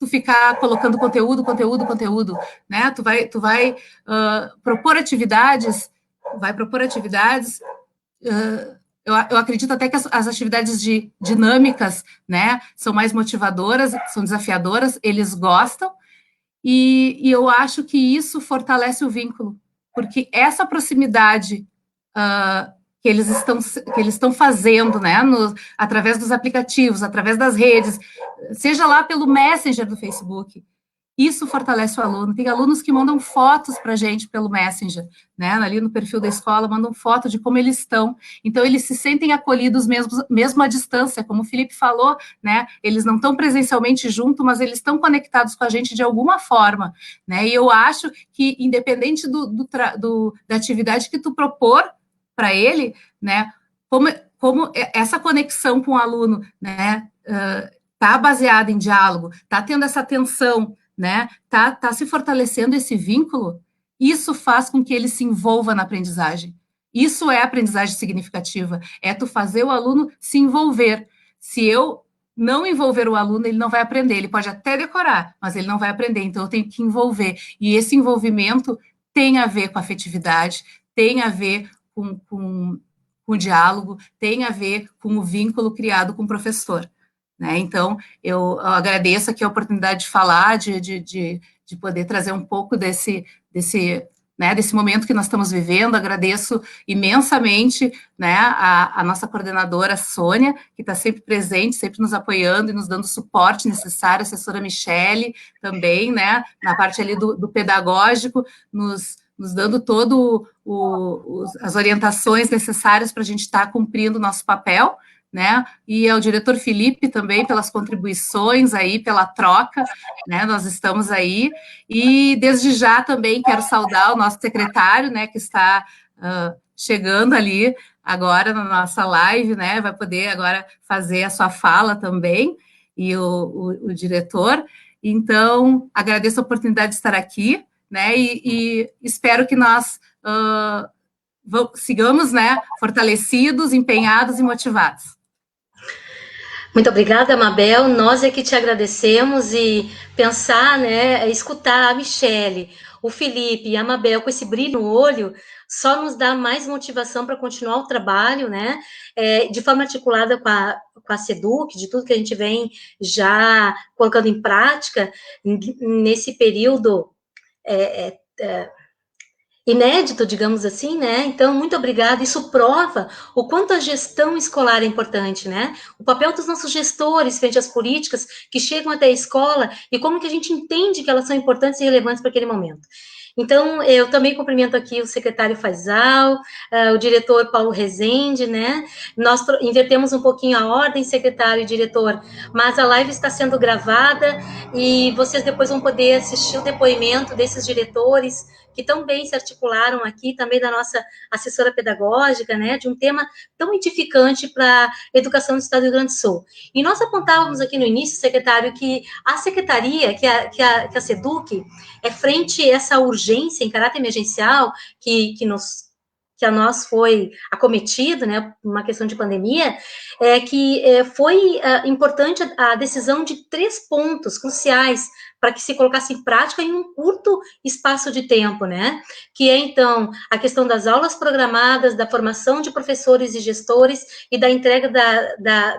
ficar colocando conteúdo, né? Tu vai propor atividades, eu acredito até que as atividades dinâmicas, né, são mais motivadoras, são desafiadoras, eles gostam, e eu acho que isso fortalece o vínculo, porque essa proximidade que eles estão fazendo, né, através dos aplicativos, através das redes, seja lá pelo Messenger do Facebook, isso fortalece o aluno. Tem alunos que mandam fotos para a gente pelo Messenger, né? Ali no perfil da escola, mandam foto de como eles estão. Então, eles se sentem acolhidos mesmo à distância, como o Felipe falou, né? Eles não estão presencialmente junto, mas eles estão conectados com a gente de alguma forma, né? E eu acho que, independente da atividade que tu propor para ele, né? Como essa conexão com o aluno, né? Tá baseada em diálogo, tá tendo essa atenção, né? Tá se fortalecendo esse vínculo, isso faz com que ele se envolva na aprendizagem. Isso é aprendizagem significativa, é tu fazer o aluno se envolver. Se eu não envolver o aluno, ele não vai aprender, ele pode até decorar, mas ele não vai aprender, então eu tenho que envolver. E esse envolvimento tem a ver com afetividade, tem a ver com o diálogo, tem a ver com o vínculo criado com o professor. Né? Então, eu agradeço aqui a oportunidade de falar, de poder trazer um pouco desse né, desse momento que nós estamos vivendo. Agradeço imensamente, né, a nossa coordenadora Sônia, que está sempre presente, sempre nos apoiando e nos dando o suporte necessário, a assessora Michele também, né, na parte ali do pedagógico, nos dando todo as orientações necessárias para a gente estar cumprindo o nosso papel, né, e ao diretor Felipe também pelas contribuições aí, pela troca, né, nós estamos aí, e desde já também quero saudar o nosso secretário, né, que está chegando ali agora na nossa live, né, vai poder agora fazer a sua fala também, e o diretor. Então, agradeço a oportunidade de estar aqui, né, e espero que nós sigamos, né, fortalecidos, empenhados e motivados. Muito obrigada, Mabel. Nós é que te agradecemos, e pensar, né, escutar a Michele, o Felipe e a Mabel com esse brilho no olho só nos dá mais motivação para continuar o trabalho, né, de forma articulada com a SEDUC, de tudo que a gente vem já colocando em prática nesse período inédito, digamos assim, né? Então, muito obrigada. Isso prova o quanto a gestão escolar é importante, né? O papel dos nossos gestores frente às políticas que chegam até a escola e como que a gente entende que elas são importantes e relevantes para aquele momento. Então, eu também cumprimento aqui o secretário Faisal, o diretor Paulo Rezende, né? Nós invertemos um pouquinho a ordem, secretário e diretor, mas a live está sendo gravada e vocês depois vão poder assistir o depoimento desses diretores que tão bem se articularam aqui, também da nossa assessora pedagógica, né, de um tema tão edificante para a educação do Estado do Rio Grande do Sul. E nós apontávamos aqui no início, secretário, que a secretaria, que a SEDUC, frente a essa urgência em caráter emergencial que a nós foi acometido, né, uma questão de pandemia, foi importante a decisão de 3 pontos cruciais para que se colocasse em prática em um curto espaço de tempo, né, que é, então, a questão das aulas programadas, da formação de professores e gestores e da entrega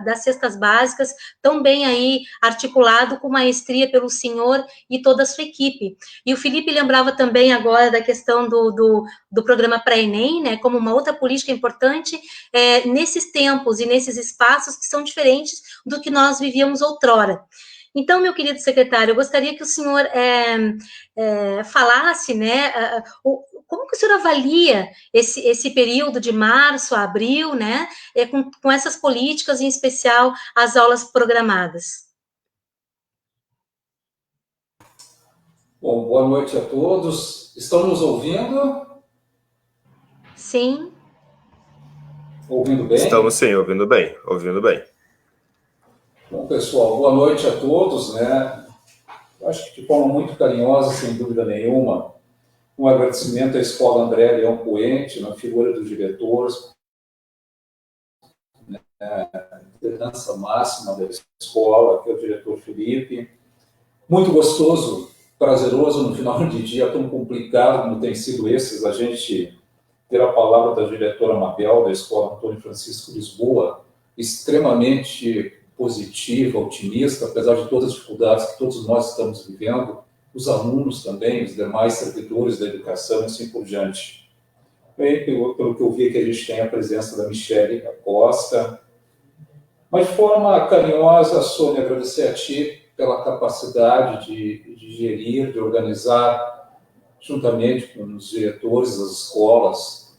das cestas básicas, tão bem aí articulado com maestria pelo senhor e toda a sua equipe. E o Felipe lembrava também agora da questão do programa pré-ENEM, né, como uma outra política importante nesses tempos e nesses espaços que são diferentes do que nós vivíamos outrora. Então, meu querido secretário, eu gostaria que o senhor falasse, né, como que o senhor avalia esse período de março a abril, né, com essas políticas, em especial as aulas programadas? Bom, boa noite a todos. Estão nos ouvindo? Sim. Ouvindo bem? Estamos sim, ouvindo bem, ouvindo bem. Bom, pessoal, boa noite a todos, né? Eu acho que de forma muito carinhosa, sem dúvida nenhuma, um agradecimento à Escola André Leão Poente, na figura dos diretores, né, a liderança máxima da escola, que é o diretor Felipe. Muito gostoso, prazeroso no final de dia tão complicado como tem sido esses, a gente ter a palavra da diretora Mabel, da Escola Antônio Francisco Lisboa, extremamente positiva, otimista, apesar de todas as dificuldades que todos nós estamos vivendo, os alunos também, os demais servidores da educação e assim por diante. Bem, pelo que eu vi que a gente tem a presença da Michele Costa, mas de forma carinhosa, Sônia, agradecer a ti pela capacidade de gerir, de organizar, juntamente com os diretores das escolas,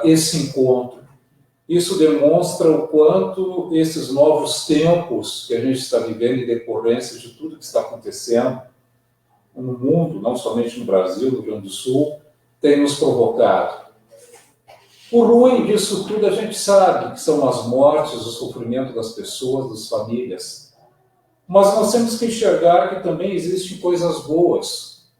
esse encontro. Isso demonstra o quanto esses novos tempos que a gente está vivendo em decorrência de tudo que está acontecendo no mundo, não somente no Brasil, no Rio Grande do Sul, tem nos provocado. O ruim disso tudo a gente sabe que são as mortes, o sofrimento das pessoas, das famílias. Mas nós temos que enxergar que também existem coisas boas.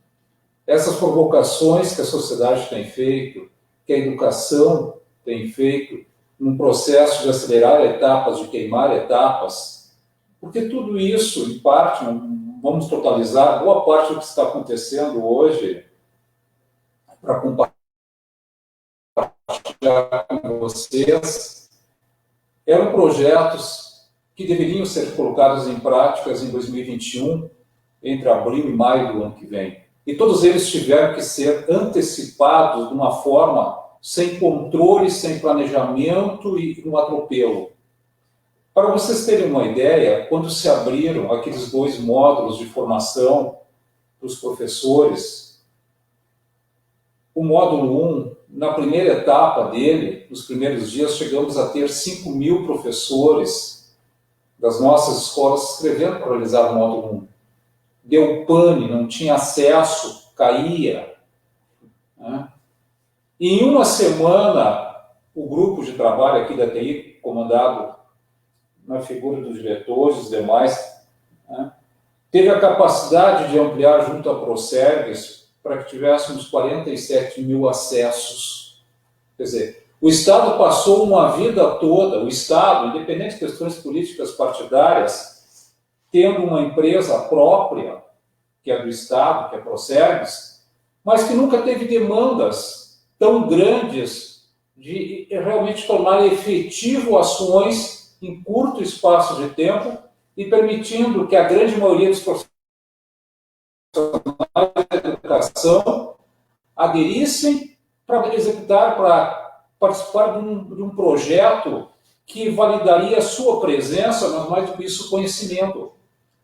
Essas provocações que a sociedade tem feito, que a educação tem feito, num processo de acelerar etapas, de queimar etapas, porque tudo isso, em parte, não vamos totalizar, boa parte do que está acontecendo hoje, para compartilhar com vocês, eram projetos que deveriam ser colocados em práticas em 2021, entre abril e maio do ano que vem. e todos eles tiveram que ser antecipados de uma forma sem controle, sem planejamento e no atropelo. Para vocês terem uma ideia, quando se abriram aqueles 2 módulos de formação para os professores, o módulo 1, na primeira etapa dele, nos primeiros dias, chegamos a ter 5.000 professores das nossas escolas se inscrevendo para realizar o módulo 1. Deu pane, não tinha acesso, caía. Né? E em uma semana, o grupo de trabalho aqui da TI, comandado na figura dos diretores e os demais, né, teve a capacidade de ampliar junto à Procergs para que tivéssemos 47.000 acessos. Quer dizer, o Estado passou uma vida toda, o Estado, independente de questões políticas partidárias, tendo uma empresa própria, que é do Estado, que é a Procergs, mas que nunca teve demandas tão grandes de realmente tornar efetivo ações em curto espaço de tempo e permitindo que a grande maioria dos profissionais da educação aderissem para executar, para participar de um projeto que validaria a sua presença, mas mais do que isso, conhecimento.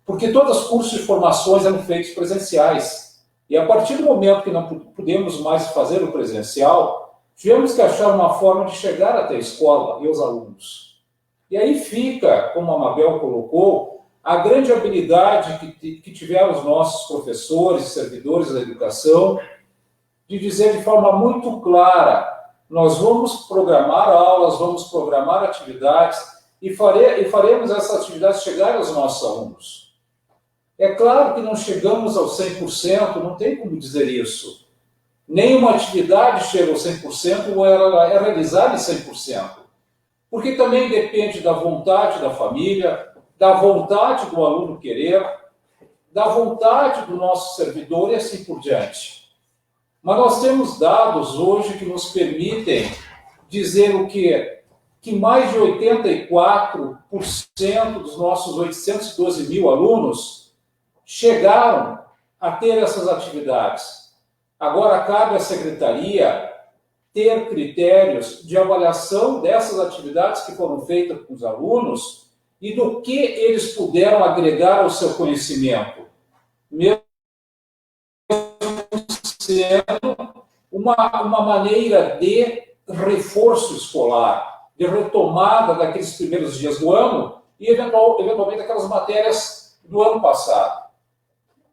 Porque todos os cursos de formações eram feitos presenciais. E a partir do momento que não pudemos mais fazer o presencial, tivemos que achar uma forma de chegar até a escola e os alunos. E aí fica, como a Mabel colocou, a grande habilidade que tiveram os nossos professores e servidores da educação de dizer de forma muito clara: nós vamos programar aulas, vamos programar atividades e faremos essas atividades chegarem aos nossos alunos. É claro que não chegamos ao 100%, não tem como dizer isso. Nenhuma atividade chega ao 100% ou ela é realizada em 100%. Porque também depende da vontade da família, da vontade do aluno querer, da vontade do nosso servidor e assim por diante. Mas nós temos dados hoje que nos permitem dizer o quê? Que mais de 84% dos nossos 812 mil alunos chegaram a ter essas atividades. Agora cabe à Secretaria ter critérios de avaliação dessas atividades que foram feitas com os alunos e do que eles puderam agregar ao seu conhecimento, mesmo sendo uma maneira de reforço escolar, de retomada daqueles primeiros dias do ano e, eventualmente, aquelas matérias do ano passado.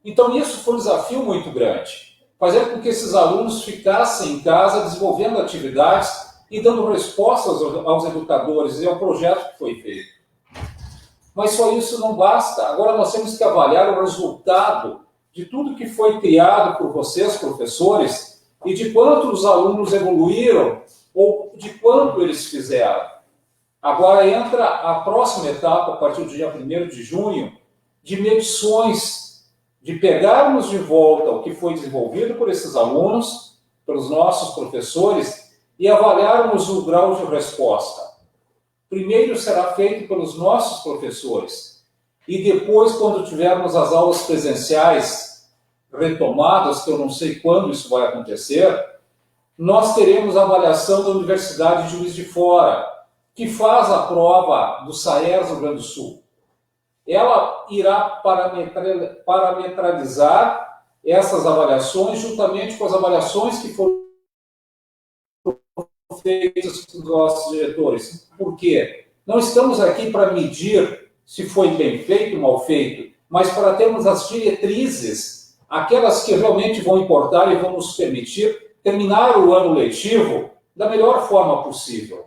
Então, isso foi um desafio muito grande, fazer com que esses alunos ficassem em casa desenvolvendo atividades e dando respostas aos educadores e ao projeto que foi feito. Mas só isso não basta. Agora nós temos que avaliar o resultado de tudo que foi criado por vocês, professores, e de quanto os alunos evoluíram ou de quanto eles fizeram. Agora entra a próxima etapa, a partir do dia 1º de junho, de medições, de pegarmos de volta o que foi desenvolvido por esses alunos, pelos nossos professores, e avaliarmos o grau de resposta. Primeiro será feito pelos nossos professores, e depois, quando tivermos as aulas presenciais retomadas, que eu não sei quando isso vai acontecer, nós teremos a avaliação da Universidade de Juiz de Fora, que faz a prova do SAERS do Rio Grande do Sul. Ela irá parametrizar essas avaliações juntamente com as avaliações que foram feitas pelos nossos diretores. Por quê? Não estamos aqui para medir se foi bem feito ou mal feito, mas para termos as diretrizes, aquelas que realmente vão importar e vão nos permitir terminar o ano letivo da melhor forma possível.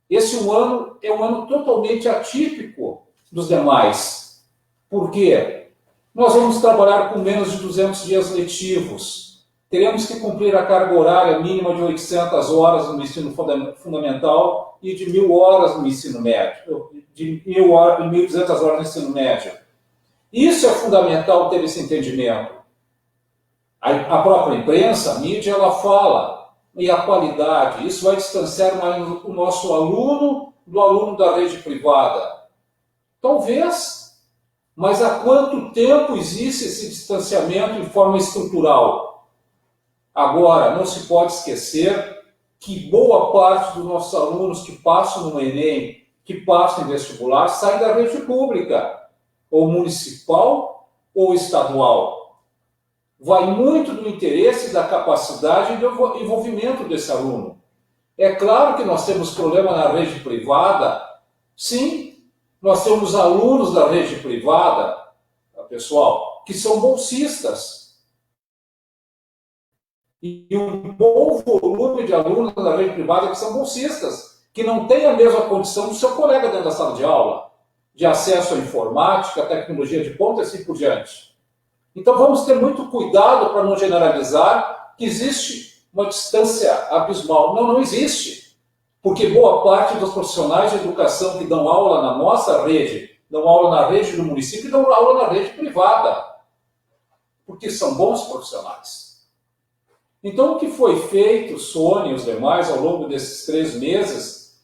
Esse ano é um ano totalmente atípico dos demais. Por quê? Nós vamos trabalhar com menos de 200 dias letivos. Teremos que cumprir a carga horária mínima de 800 horas no ensino fundamental e de 1.000 horas no ensino médio, de 1.200 horas no ensino médio. Isso é fundamental ter esse entendimento. A própria imprensa, a mídia, ela fala, e a qualidade, isso vai distanciar mais o nosso aluno do aluno da rede privada. Talvez, mas há quanto tempo existe esse distanciamento de forma estrutural? Agora, não se pode esquecer que boa parte dos nossos alunos que passam no Enem, que passam em vestibular, saem da rede pública, ou municipal ou estadual. Vai muito do interesse, da capacidade e do envolvimento desse aluno. É claro que nós temos problema na rede privada. Sim, nós temos alunos da rede privada, pessoal, que são bolsistas. E um bom volume de alunos da rede privada que são bolsistas, que não têm a mesma condição do seu colega dentro da sala de aula, de acesso à informática, à tecnologia de ponta e assim por diante. Então vamos ter muito cuidado para não generalizar que existe uma distância abismal. Não, não existe. Porque boa parte dos profissionais de educação que dão aula na nossa rede, dão aula na rede do município e dão aula na rede privada. Porque são bons profissionais. Então o que foi feito, Sônia e os demais, ao longo desses 3 meses,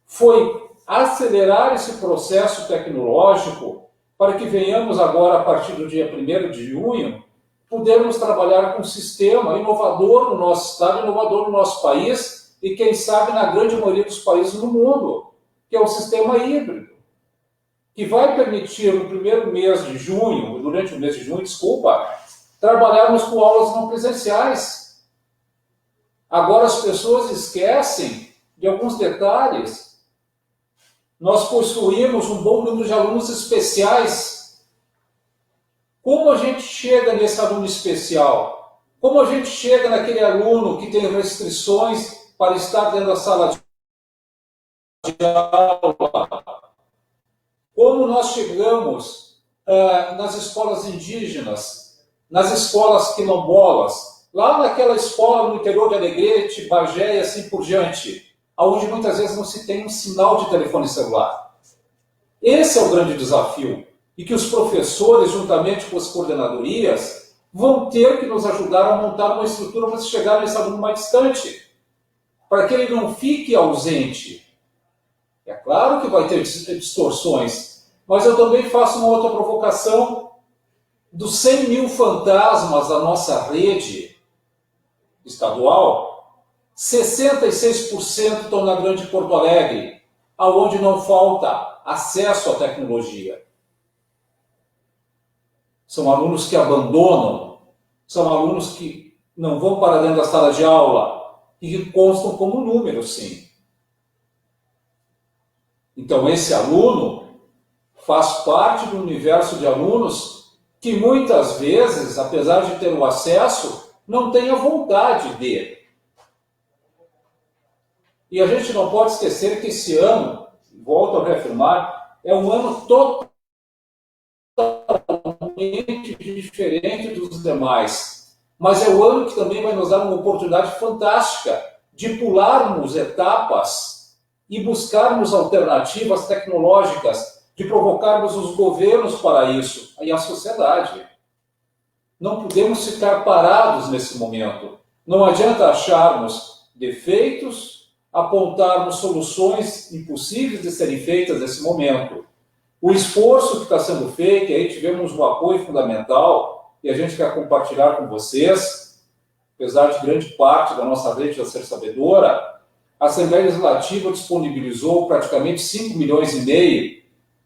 foi acelerar esse processo tecnológico para que venhamos agora, a partir do dia 1º de junho, podermos trabalhar com um sistema inovador no nosso estado, inovador no nosso país e, quem sabe, na grande maioria dos países no mundo, que é o sistema híbrido, que vai permitir, no primeiro mês de junho, durante o mês de junho, trabalharmos com aulas não presenciais. Agora as pessoas esquecem de alguns detalhes. Nós possuímos um bom número de alunos especiais. Como a gente chega nesse aluno especial? Como a gente chega naquele aluno que tem restrições para estar dentro da sala de aula? Como nós chegamos nas escolas indígenas, nas escolas quilombolas, lá naquela escola no interior de Alegrete, Bagé e assim por diante, onde muitas vezes não se tem um sinal de telefone celular. Esse é o grande desafio, e que os professores, juntamente com as coordenadorias, vão ter que nos ajudar a montar uma estrutura para chegar nesse aluno mais distante, para que ele não fique ausente. É claro que vai ter distorções, mas eu também faço uma outra provocação. Dos 100 mil fantasmas da nossa rede estadual, 66% estão na Grande Porto Alegre, aonde não falta acesso à tecnologia. São alunos que abandonam, são alunos que não vão para dentro da sala de aula e que constam como número, sim. Então, esse aluno faz parte do universo de alunos que muitas vezes, apesar de ter o acesso, não tem a vontade de. E a gente não pode esquecer que esse ano, volto a reafirmar, é um ano totalmente diferente dos demais. Mas é o ano que também vai nos dar uma oportunidade fantástica de pularmos etapas e buscarmos alternativas tecnológicas, de provocarmos os governos para isso e a sociedade. Não podemos ficar parados nesse momento. Não adianta acharmos defeitos, apontarmos soluções impossíveis de serem feitas nesse momento. O esforço que está sendo feito, e aí tivemos um apoio fundamental, e a gente quer compartilhar com vocês, apesar de grande parte da nossa rede já ser sabedora, a Assembleia Legislativa disponibilizou praticamente 5,5 milhões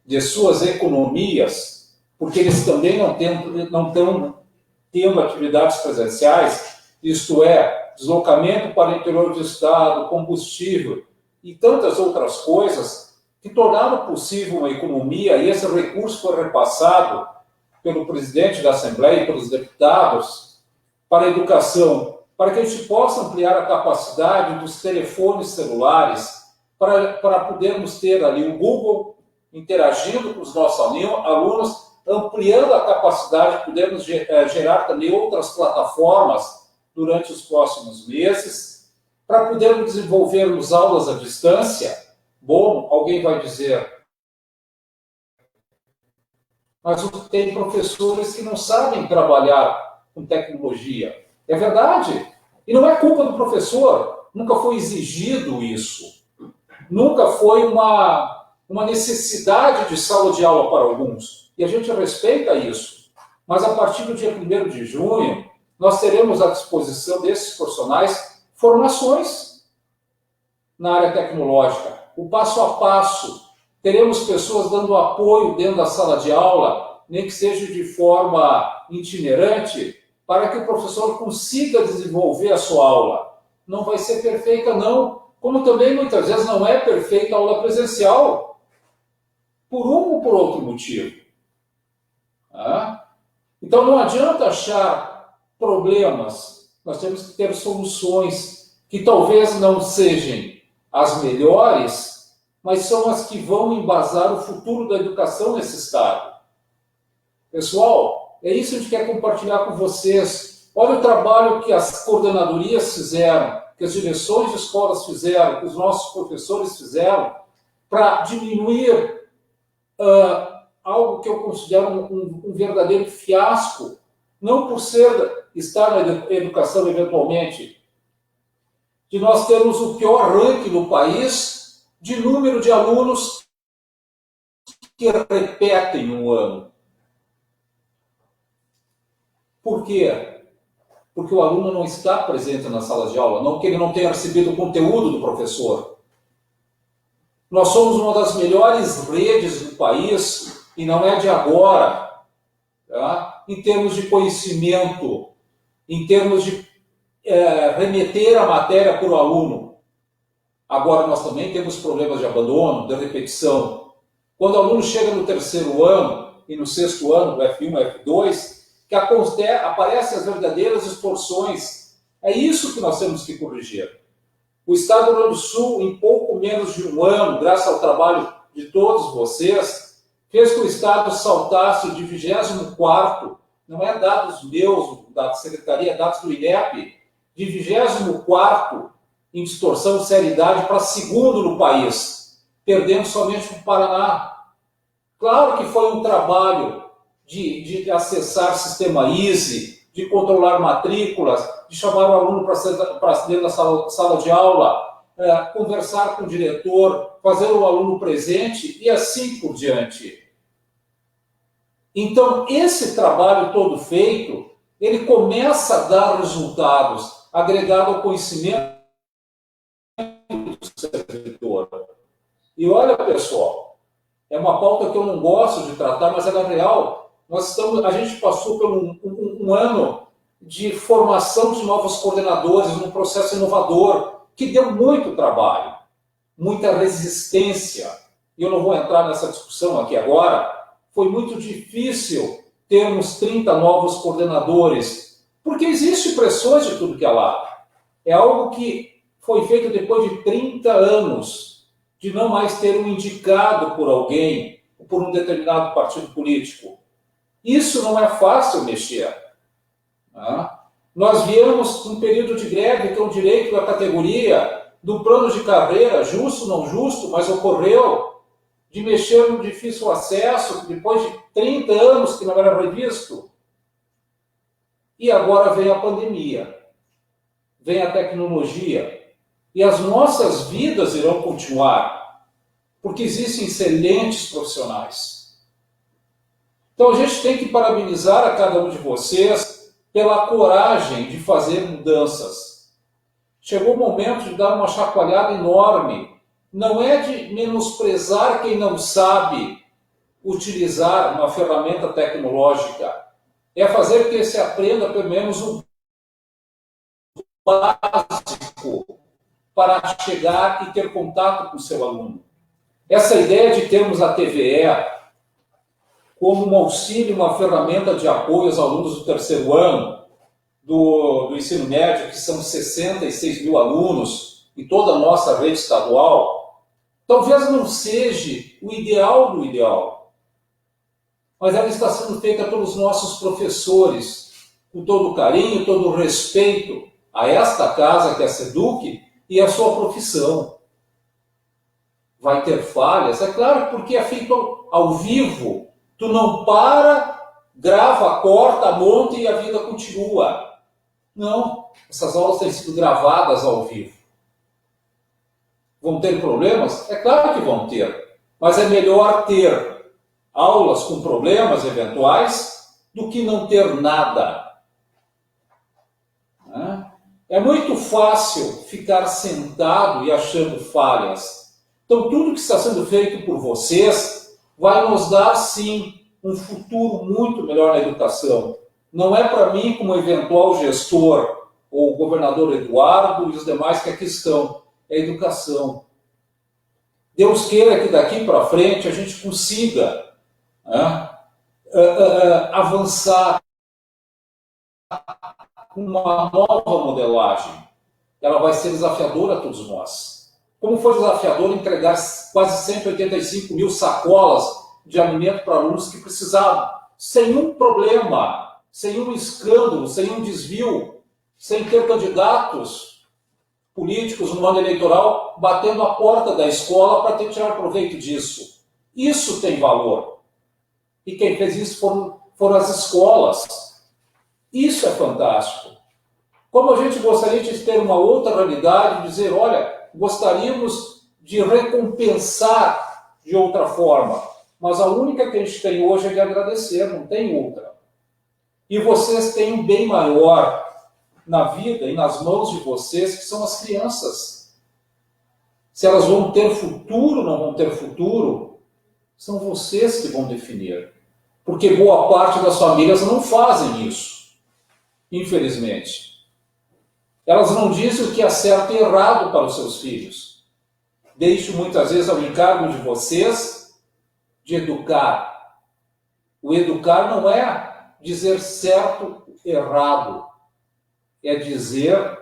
de suas economias, porque eles também não estão tendo atividades presenciais, isto é, deslocamento para o interior do estado, combustível e tantas outras coisas que tornaram possível uma economia, e esse recurso foi repassado pelo presidente da Assembleia e pelos deputados para a educação, para que a gente possa ampliar a capacidade dos telefones celulares, para podermos ter ali o Google interagindo com os nossos alunos, ampliando a capacidade de podermos gerar também outras plataformas durante os próximos meses, para podermos desenvolvermos aulas à distância. Bom, alguém vai dizer, mas tem professores que não sabem trabalhar com tecnologia. É verdade. E não é culpa do professor. Nunca foi exigido isso. Nunca foi uma necessidade de sala de aula para alguns. E a gente respeita isso. Mas a partir do dia 1º de junho, nós teremos à disposição desses profissionais formações na área tecnológica, o passo a passo. Teremos pessoas dando apoio dentro da sala de aula, nem que seja de forma itinerante, para que o professor consiga desenvolver a sua aula. Não vai ser perfeita, não. Como também, muitas vezes, não é perfeita a aula presencial, por um ou por outro motivo. Então, não adianta achar problemas. Nós temos que ter soluções que talvez não sejam as melhores, mas são as que vão embasar o futuro da educação nesse estado. Pessoal, é isso que a gente quer compartilhar com vocês. Olha o trabalho que as coordenadorias fizeram, que as direções de escolas fizeram, que os nossos professores fizeram, para diminuir algo que eu considero um verdadeiro fiasco, não por estar na educação eventualmente, de nós termos o pior ranking no país de número de alunos que repetem um ano. Por quê? Porque o aluno não está presente na sala de aula, não que ele não tenha recebido o conteúdo do professor. Nós somos uma das melhores redes do país, e não é de agora, tá? Em termos de conhecimento, em termos de remeter a matéria para o aluno. Agora, nós também temos problemas de abandono, de repetição. Quando o aluno chega no 3º ano e no 6º ano, do F1, F2, que aparecem as verdadeiras distorções. É isso que nós temos que corrigir. O Estado do Rio Grande do Sul, em pouco menos de um ano, graças ao trabalho de todos vocês, fez que o Estado saltasse de 24º, não é dados meus, da Secretaria, dados do INEP, de 24º em distorção de seriedade para 2º no país, perdendo somente para o Paraná. Claro que foi um trabalho de acessar o sistema EASY, de controlar matrículas, de chamar o aluno para dentro da sala de aula, conversar com o diretor, fazer o aluno presente e assim por diante. Então, esse trabalho todo feito, ele começa a dar resultados, agregado ao conhecimento do servidor. E olha, pessoal, é uma pauta que eu não gosto de tratar, mas ela é real. A gente passou por um ano de formação de novos coordenadores, num processo inovador, que deu muito trabalho, muita resistência. E eu não vou entrar nessa discussão aqui agora. Foi muito difícil termos 30 novos coordenadores, porque existe pressões de tudo que é lado. É algo que foi feito depois de 30 anos, de não mais ter um indicado por alguém, por um determinado partido político. Isso não é fácil mexer. Nós viemos um período de greve, que é um direito da categoria, do plano de carreira, justo ou não justo, mas ocorreu, de mexer no difícil acesso, depois de 30 anos que não era previsto. E agora vem a pandemia, vem a tecnologia, e as nossas vidas irão continuar, porque existem excelentes profissionais. Então a gente tem que parabenizar a cada um de vocês pela coragem de fazer mudanças. Chegou o momento de dar uma chacoalhada enorme. Não é de menosprezar quem não sabe utilizar uma ferramenta tecnológica. É fazer que se aprenda pelo menos o básico para chegar e ter contato com o seu aluno. Essa ideia de termos a TVE como um auxílio, uma ferramenta de apoio aos alunos do 3º ano do ensino médio, que são 66 mil alunos em toda a nossa rede estadual, talvez não seja o ideal do ideal, mas ela está sendo feita pelos nossos professores, com todo o carinho, todo o respeito a esta casa, que é a SEDUC, e a sua profissão. Vai ter falhas? É claro, porque é feito ao vivo. Tu não para, grava, corta, monta e a vida continua. Não, essas aulas têm sido gravadas ao vivo. Vão ter problemas? É claro que vão ter. Mas é melhor ter aulas com problemas eventuais do que não ter nada. É muito fácil ficar sentado e achando falhas. Então, tudo que está sendo feito por vocês vai nos dar, sim, um futuro muito melhor na educação. Não é para mim, como eventual gestor, ou o governador Eduardo e os demais que aqui estão. É educação. Deus queira que daqui para frente a gente consiga avançar com uma nova modelagem. Ela vai ser desafiadora a todos nós. Como foi desafiador entregar quase 185 mil sacolas de alimento para alunos que precisavam, sem um problema, sem um escândalo, sem um desvio, sem ter candidatos políticos no ano eleitoral batendo a porta da escola para tirar proveito disso. Isso tem valor. E quem fez isso foram as escolas. Isso é fantástico. Como a gente gostaria de ter uma outra realidade, dizer, olha, gostaríamos de recompensar de outra forma, mas a única que a gente tem hoje é de agradecer, não tem outra. E vocês têm um bem maior na vida e nas mãos de vocês, que são as crianças. Se elas vão ter futuro ou não vão ter futuro, são vocês que vão definir. Porque boa parte das famílias não fazem isso, infelizmente. Elas não dizem o que é certo e errado para os seus filhos. Deixo muitas vezes ao encargo de vocês de educar. O educar não é dizer certo e errado. É dizer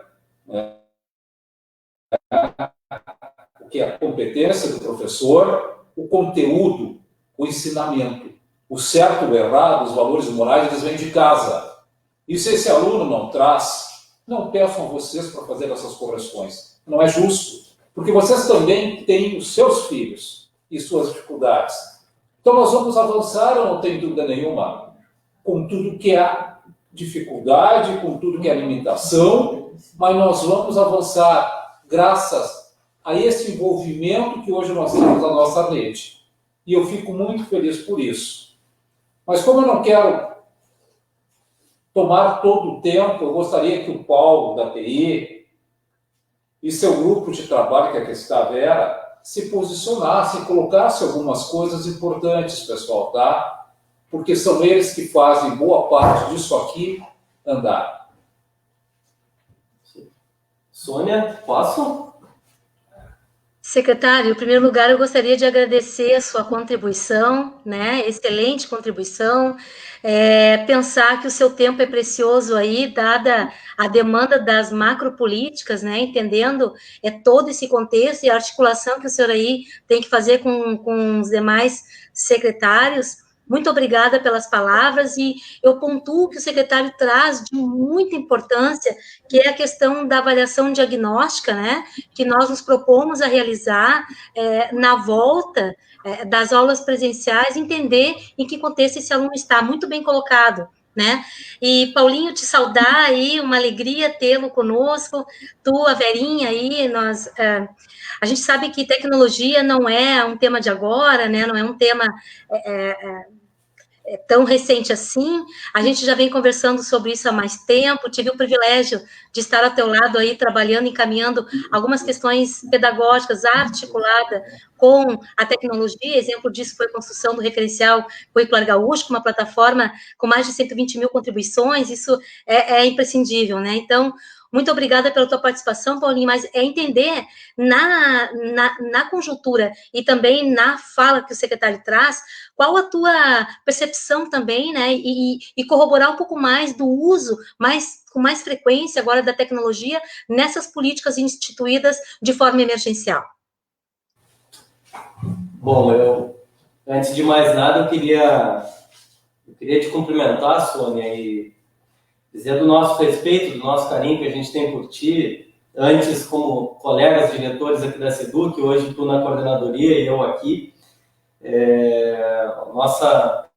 o que é a competência do professor, o conteúdo, o ensinamento. O certo ou errado, os valores morais, eles vêm de casa. E se esse aluno não traz, não peçam a vocês para fazer essas correções. Não é justo. Porque vocês também têm os seus filhos e suas dificuldades. Então nós vamos avançar, eu não tenho dúvida nenhuma, com tudo que é dificuldade, com tudo que é limitação, mas nós vamos avançar graças a esse envolvimento que hoje nós temos na nossa rede. E eu fico muito feliz por isso. Mas como eu não quero tomar todo o tempo, eu gostaria que o Paulo, da TI, e seu grupo de trabalho, que aqui está a Vera, se posicionassem, colocassem algumas coisas importantes, pessoal, tá? Porque são eles que fazem boa parte disso aqui andar. Sônia, posso? Secretário, em primeiro lugar, eu gostaria de agradecer a sua contribuição, né? Excelente contribuição. Pensar que o seu tempo é precioso aí, dada a demanda das macropolíticas, né? Entendendo todo esse contexto e a articulação que o senhor aí tem que fazer com os demais secretários. Muito obrigada pelas palavras, e eu pontuo que o secretário traz de muita importância, que é a questão da avaliação diagnóstica, né, que nós nos propomos a realizar na volta das aulas presenciais, entender em que contexto esse aluno está, muito bem colocado, né, e Paulinho, te saudar aí, uma alegria tê-lo conosco, tu, a Verinha aí, nós... a gente sabe que tecnologia não é um tema de agora, né, não é um tema... tão recente assim, a gente já vem conversando sobre isso há mais tempo, tive o privilégio de estar ao teu lado aí, trabalhando, encaminhando algumas questões pedagógicas articuladas com a tecnologia, exemplo disso foi a construção do referencial curricular gaúcho, com uma plataforma com mais de 120 mil contribuições, isso é imprescindível, né, então... Muito obrigada pela tua participação, Paulinho, mas é entender na conjuntura e também na fala que o secretário traz, qual a tua percepção também, né, e corroborar um pouco mais do uso, com mais frequência agora da tecnologia nessas políticas instituídas de forma emergencial. Bom, antes de mais nada, eu queria te cumprimentar, Sônia, e dizer do nosso respeito, do nosso carinho que a gente tem por ti, antes como colegas diretores aqui da SEDUC, hoje tu na coordenadoria e eu aqui. Nossa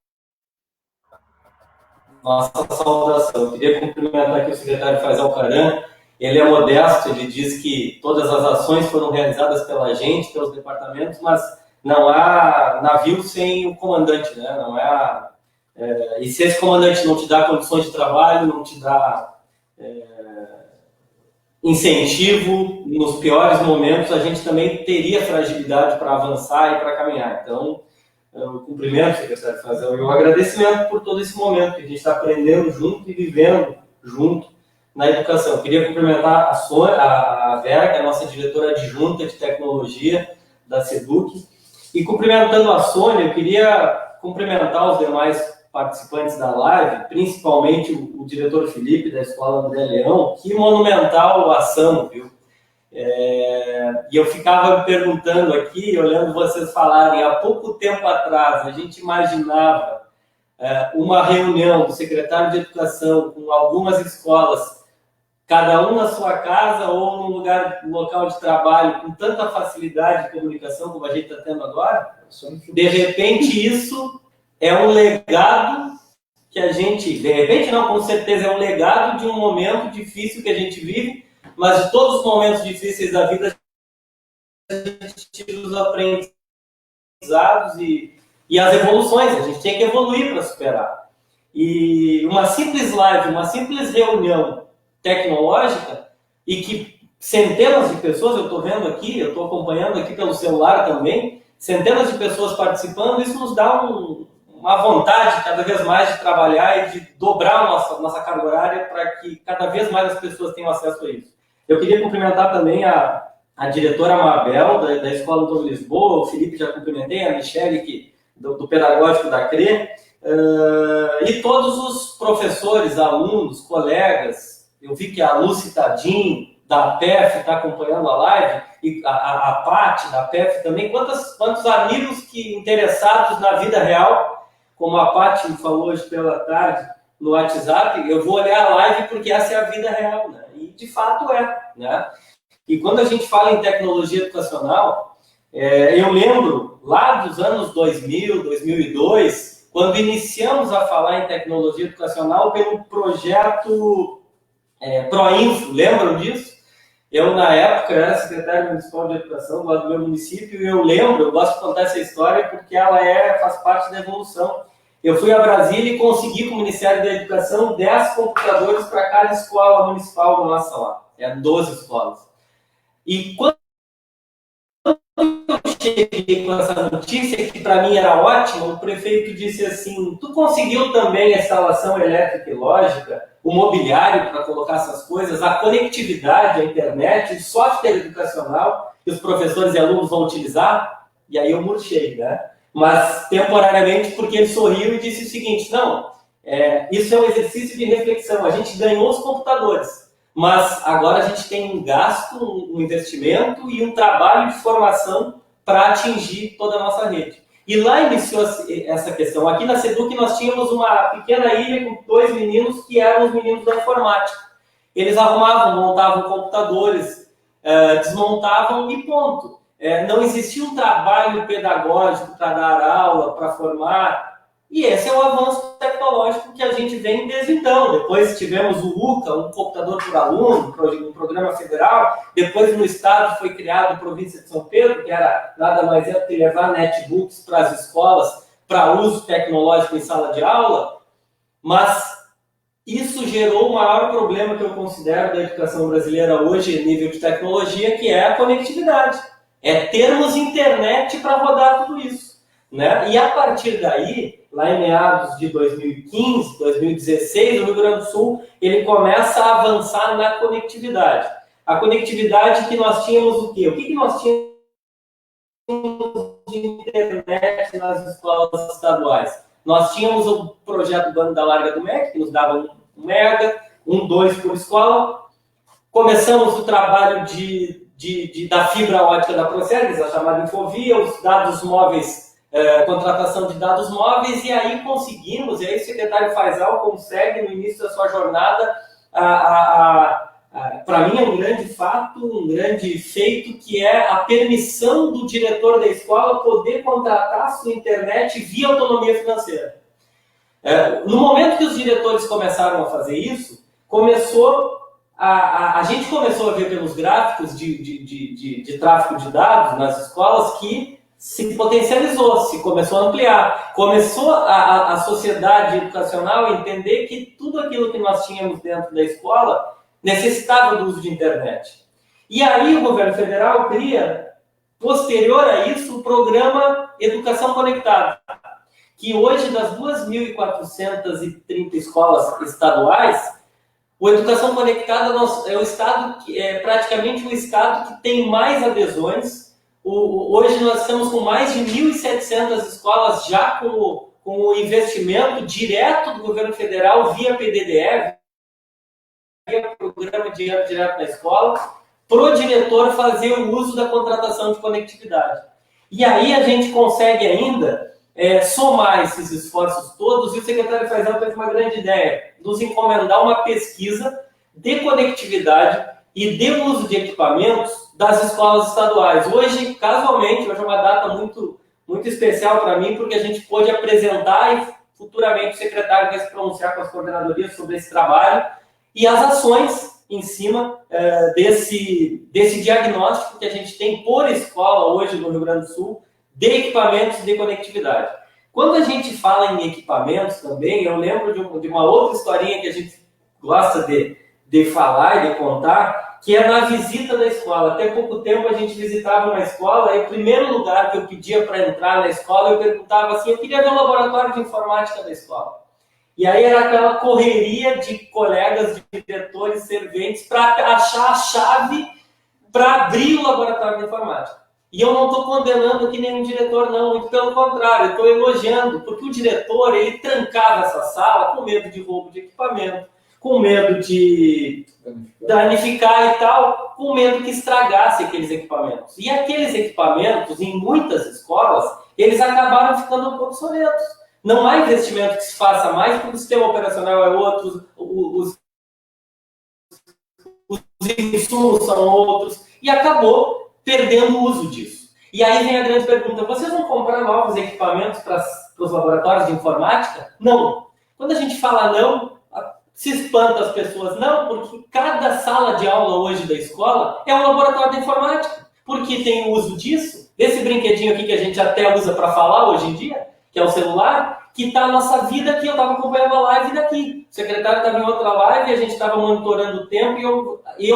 saudação. Eu queria cumprimentar aqui o secretário Faisal Caran. Ele é modesto, ele diz que todas as ações foram realizadas pela gente, pelos departamentos, mas não há navio sem o comandante, né? Não há... e se esse comandante não te dá condições de trabalho, não te dá incentivo, nos piores momentos, a gente também teria fragilidade para avançar e para caminhar. Então, eu cumprimento o secretário Frazão e o agradecimento por todo esse momento que a gente está aprendendo junto e vivendo junto na educação. Eu queria cumprimentar a Sônia, a Vera, que é a nossa diretora adjunta de tecnologia da SEDUC, e cumprimentando a Sônia, eu queria cumprimentar os demais participantes da live, principalmente o diretor Felipe, da Escola André Leão. Que monumental ação, viu? E eu ficava me perguntando aqui, olhando vocês falarem, há pouco tempo atrás, a gente imaginava uma reunião do secretário de Educação com algumas escolas, cada um na sua casa ou num local de trabalho, com tanta facilidade de comunicação como a gente está tendo agora. De repente, isso é um legado que a gente... De repente, não, com certeza, é um legado de um momento difícil que a gente vive, mas de todos os momentos difíceis da vida, a gente tira os aprendizados e as evoluções. A gente tem que evoluir para superar. E uma simples live, uma simples reunião tecnológica, e que centenas de pessoas, eu estou vendo aqui, eu estou acompanhando aqui pelo celular também, centenas de pessoas participando, isso nos dá uma vontade cada vez mais de trabalhar e de dobrar a nossa carga horária para que cada vez mais as pessoas tenham acesso a isso. Eu queria cumprimentar também a diretora Mabel, da Escola Dom Lisboa, o Felipe já cumprimentei, a Michele, do Pedagógico da CRE, e todos os professores, alunos, colegas. Eu vi que a Lúcia Tadim, da PEF, está acompanhando a live, e a Paty, da PEF também. Quantos amigos interessados na vida real, como a Paty me falou hoje pela tarde no WhatsApp, eu vou olhar a live porque essa é a vida real, né? E de fato né? E quando a gente fala em tecnologia educacional, eu lembro lá dos anos 2000, 2002, quando iniciamos a falar em tecnologia educacional pelo projeto Proinfo, lembram disso? Eu, na época, era secretário municipal de educação lá do meu município, e eu gosto de contar essa história porque ela faz parte da evolução. Eu fui a Brasília e consegui, com o Ministério da Educação, 10 computadores para cada escola municipal da nossa lá. 12 escolas. E quando eu cheguei com essa notícia, que para mim era ótima, o prefeito disse assim: tu conseguiu também a instalação elétrica e lógica, o mobiliário para colocar essas coisas, a conectividade, a internet, o software educacional que os professores e alunos vão utilizar? E aí eu murchei, né? Mas temporariamente, porque ele sorriu e disse o seguinte: não, isso é um exercício de reflexão, a gente ganhou os computadores, mas agora a gente tem um gasto, um investimento e um trabalho de formação para atingir toda a nossa rede. E lá iniciou essa questão. Aqui na SEDUC nós tínhamos uma pequena ilha com 2 meninos que eram os meninos da informática. Eles arrumavam, montavam computadores, desmontavam e ponto. Não existia um trabalho pedagógico para dar aula, para formar. E esse é o avanço tecnológico que a gente vem desde então. Depois tivemos o UCA, um computador por aluno, um programa federal. Depois no estado foi criado a província de São Pedro, que era nada mais do que levar netbooks para as escolas para uso tecnológico em sala de aula. Mas isso gerou o maior problema que eu considero da educação brasileira hoje, em nível de tecnologia, que é a conectividade. É termos internet para rodar tudo isso, né? E a partir daí, lá em meados de 2015, 2016, o Rio Grande do Sul, ele começa a avançar na conectividade. A conectividade que nós tínhamos o quê? O que nós tínhamos de internet nas escolas estaduais? Nós tínhamos o projeto Banda Larga do MEC, que nos dava 1 mega, 2 por escola. Começamos o trabalho da fibra ótica da Procergs, a chamada Infovia, os dados móveis, contratação de dados móveis, e aí conseguimos, e aí o secretário Faisal consegue, no início da sua jornada, para mim é um grande fato, um grande feito, que é a permissão do diretor da escola poder contratar a sua internet via autonomia financeira. No momento que os diretores começaram a fazer isso, a gente começou a ver pelos gráficos de tráfego de dados nas escolas que se potencializou, se começou a ampliar. Começou a sociedade educacional a entender que tudo aquilo que nós tínhamos dentro da escola necessitava do uso de internet. E aí o governo federal cria, posterior a isso, o programa Educação Conectada, que hoje, das 2.430 escolas estaduais, o Educação Conectada é o estado que é praticamente o estado que tem mais adesões. Hoje nós estamos com mais de 1.700 escolas já com o investimento direto do governo federal via PDDE, via Programa Dinheiro Direto na Escola, para o diretor fazer o uso da contratação de conectividade. E aí a gente consegue ainda somar esses esforços todos, e o secretário Faisal teve uma grande ideia, nos encomendar uma pesquisa de conectividade e de uso de equipamentos das escolas estaduais. Hoje, casualmente, hoje é uma data muito, muito especial para mim, porque a gente pôde apresentar e futuramente o secretário vai se pronunciar com as coordenadorias sobre esse trabalho e as ações em cima desse diagnóstico que a gente tem por escola hoje no Rio Grande do Sul, de equipamentos de conectividade. Quando a gente fala em equipamentos também, eu lembro de uma outra historinha que a gente gosta de falar e de contar, que é na visita da escola. Até pouco tempo a gente visitava uma escola e o primeiro lugar que eu pedia para entrar na escola, eu perguntava assim, eu queria ver o laboratório de informática da escola. E aí era aquela correria de colegas, de diretores, serventes, para achar a chave para abrir o laboratório de informática. E eu não estou condenando aqui nenhum diretor, não, muito pelo contrário, eu estou elogiando, porque o diretor, ele trancava essa sala com medo de roubo de equipamento, com medo de danificar e tal, com medo que estragasse aqueles equipamentos. E aqueles equipamentos, em muitas escolas, eles acabaram ficando um pouco obsoletos. Não há investimento que se faça mais, porque o sistema operacional é outro, os insumos são outros, e acabou perdendo o uso disso. E aí vem a grande pergunta, vocês vão comprar novos equipamentos para os laboratórios de informática? Não. Quando a gente fala não, se espanta as pessoas. Não, porque cada sala de aula hoje da escola é um laboratório de informática, porque tem o uso disso, desse brinquedinho aqui que a gente até usa para falar hoje em dia, que é o celular, que está a nossa vida aqui. Eu estava acompanhando a live daqui. O secretário estava em outra live e a gente estava monitorando o tempo e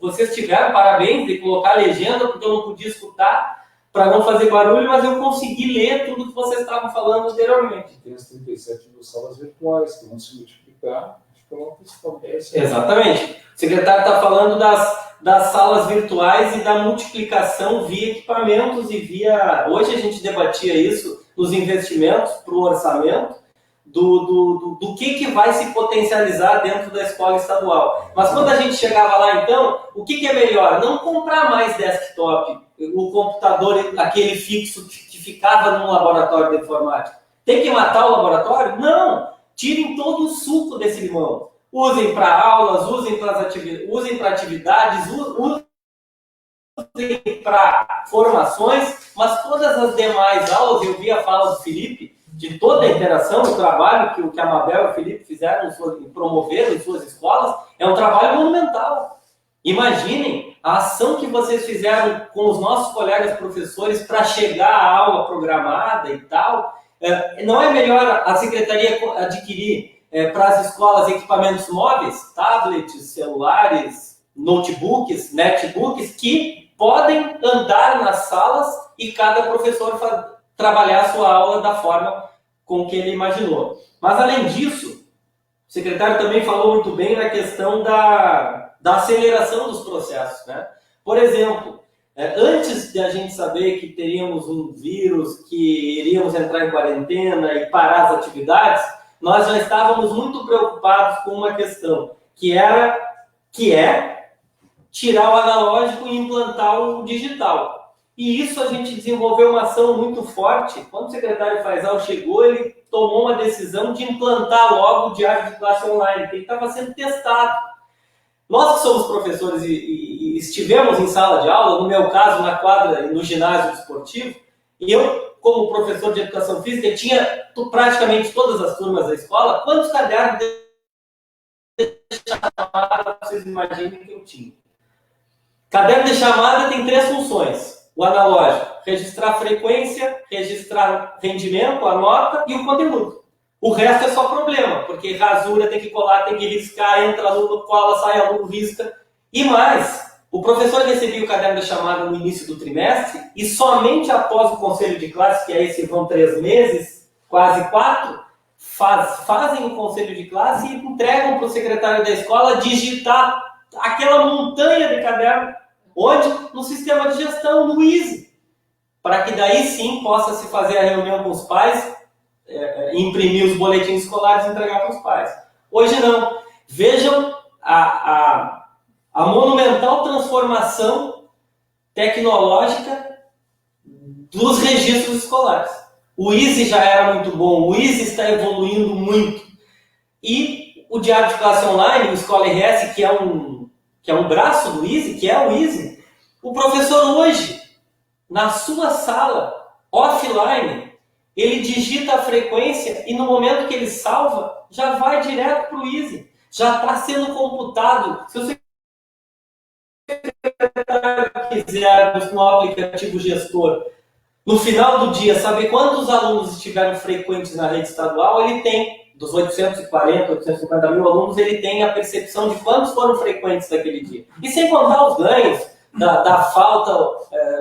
vocês tiveram parabéns de colocar a legenda, porque eu não podia escutar para não fazer barulho, mas eu consegui ler tudo que vocês estavam falando anteriormente. Tem as 37 mil salas virtuais que vão se multiplicar. Exatamente. O secretário está falando das salas virtuais e da multiplicação via equipamentos e via... Hoje a gente debatia isso nos investimentos para o orçamento, do que vai se potencializar dentro da escola estadual. Mas quando a gente chegava lá, então, o que é melhor? Não comprar mais desktop, o computador, aquele fixo que ficava num laboratório de informática. Tem que matar o laboratório? Não! Tirem todo o suco desse limão. Usem para aulas, usem para atividades, usem para formações, mas todas as demais aulas, eu vi a fala do Felipe, de toda a interação, o trabalho que a Mabel e o Felipe fizeram, promoveram em suas escolas, é um trabalho monumental. Imaginem a ação que vocês fizeram com os nossos colegas professores para chegar à aula programada e tal. Não é melhor a secretaria adquirir para as escolas equipamentos móveis, tablets, celulares, notebooks, netbooks, que podem andar nas salas e cada professor trabalhar a sua aula da forma com que ele imaginou. Mas, além disso, o secretário também falou muito bem na questão da aceleração dos processos, né? Por exemplo, antes de a gente saber que teríamos um vírus, que iríamos entrar em quarentena e parar as atividades, nós já estávamos muito preocupados com uma questão, que é tirar o analógico e implantar o digital. E isso a gente desenvolveu uma ação muito forte. Quando o secretário Faisal chegou, ele tomou uma decisão de implantar logo o diário de classe online, que ele estava sendo testado. Nós que somos professores e estivemos em sala de aula, no meu caso, na quadra, no ginásio esportivo, e eu, como professor de educação física, tinha praticamente todas as turmas da escola. Quantos cadernos de chamada vocês imaginem que eu tinha? Caderno de chamada tem 3 funções. O analógico, registrar a frequência, registrar rendimento, a nota e o conteúdo. O resto é só problema, porque rasura, tem que colar, tem que riscar, entra aluno, cola, sai aluno, risca. E mais, o professor recebia o caderno de chamada no início do trimestre e somente após o conselho de classe, que aí se vão 3 meses, quase 4, fazem o conselho de classe e entregam para o secretário da escola digitar aquela montanha de caderno, onde? No sistema de gestão, no Easy, para que daí sim possa se fazer a reunião com os pais, imprimir os boletins escolares e entregar para os pais. Hoje não. Vejam a monumental transformação tecnológica dos registros escolares. O Easy já era muito bom, o Easy está evoluindo muito. E o Diário de Classe Online, o Escola RS, que é um braço do Easy, que é o Easy, o professor hoje, na sua sala, offline, ele digita a frequência e no momento que ele salva, já vai direto para o Easy. Já está sendo computado. Se você quiser, no aplicativo gestor, no final do dia, saber quantos alunos estiveram frequentes na rede estadual, ele tem, dos 840, 850 mil alunos, ele tem a percepção de quantos foram frequentes naquele dia. E sem contar os ganhos da falta,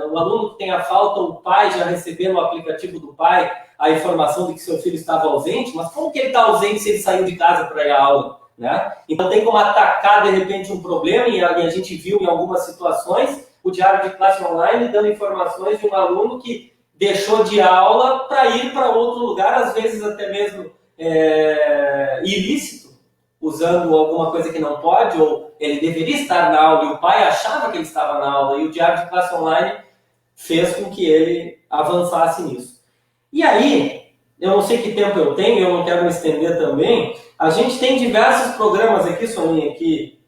o aluno que tem a falta, o pai já receber no aplicativo do pai a informação de que seu filho estava ausente, mas como que ele está ausente se ele saiu de casa para ir à aula? Né? Então tem como atacar, de repente, um problema, e a gente viu em algumas situações o Diário de Classe Online dando informações de um aluno que deixou de aula para ir para outro lugar, às vezes até mesmo ilícito, usando alguma coisa que não pode, ou ele deveria estar na aula e o pai achava que ele estava na aula, e o Diário de Classe Online fez com que ele avançasse nisso. E aí, eu não sei que tempo eu tenho, eu não quero me estender também, a gente tem diversos programas aqui, Soninha, que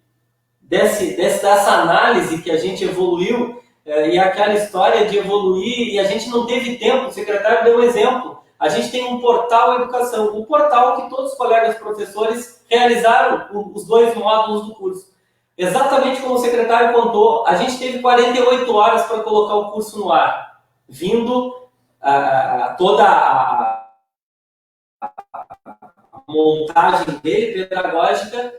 dessa análise que a gente evoluiu, e aquela história de evoluir, e a gente não teve tempo, o secretário deu um exemplo. A gente tem um portal educação, um portal que todos os colegas professores realizaram os 2 módulos do curso. Exatamente como o secretário contou, a gente teve 48 horas para colocar o curso no ar, vindo toda a montagem dele, pedagógica,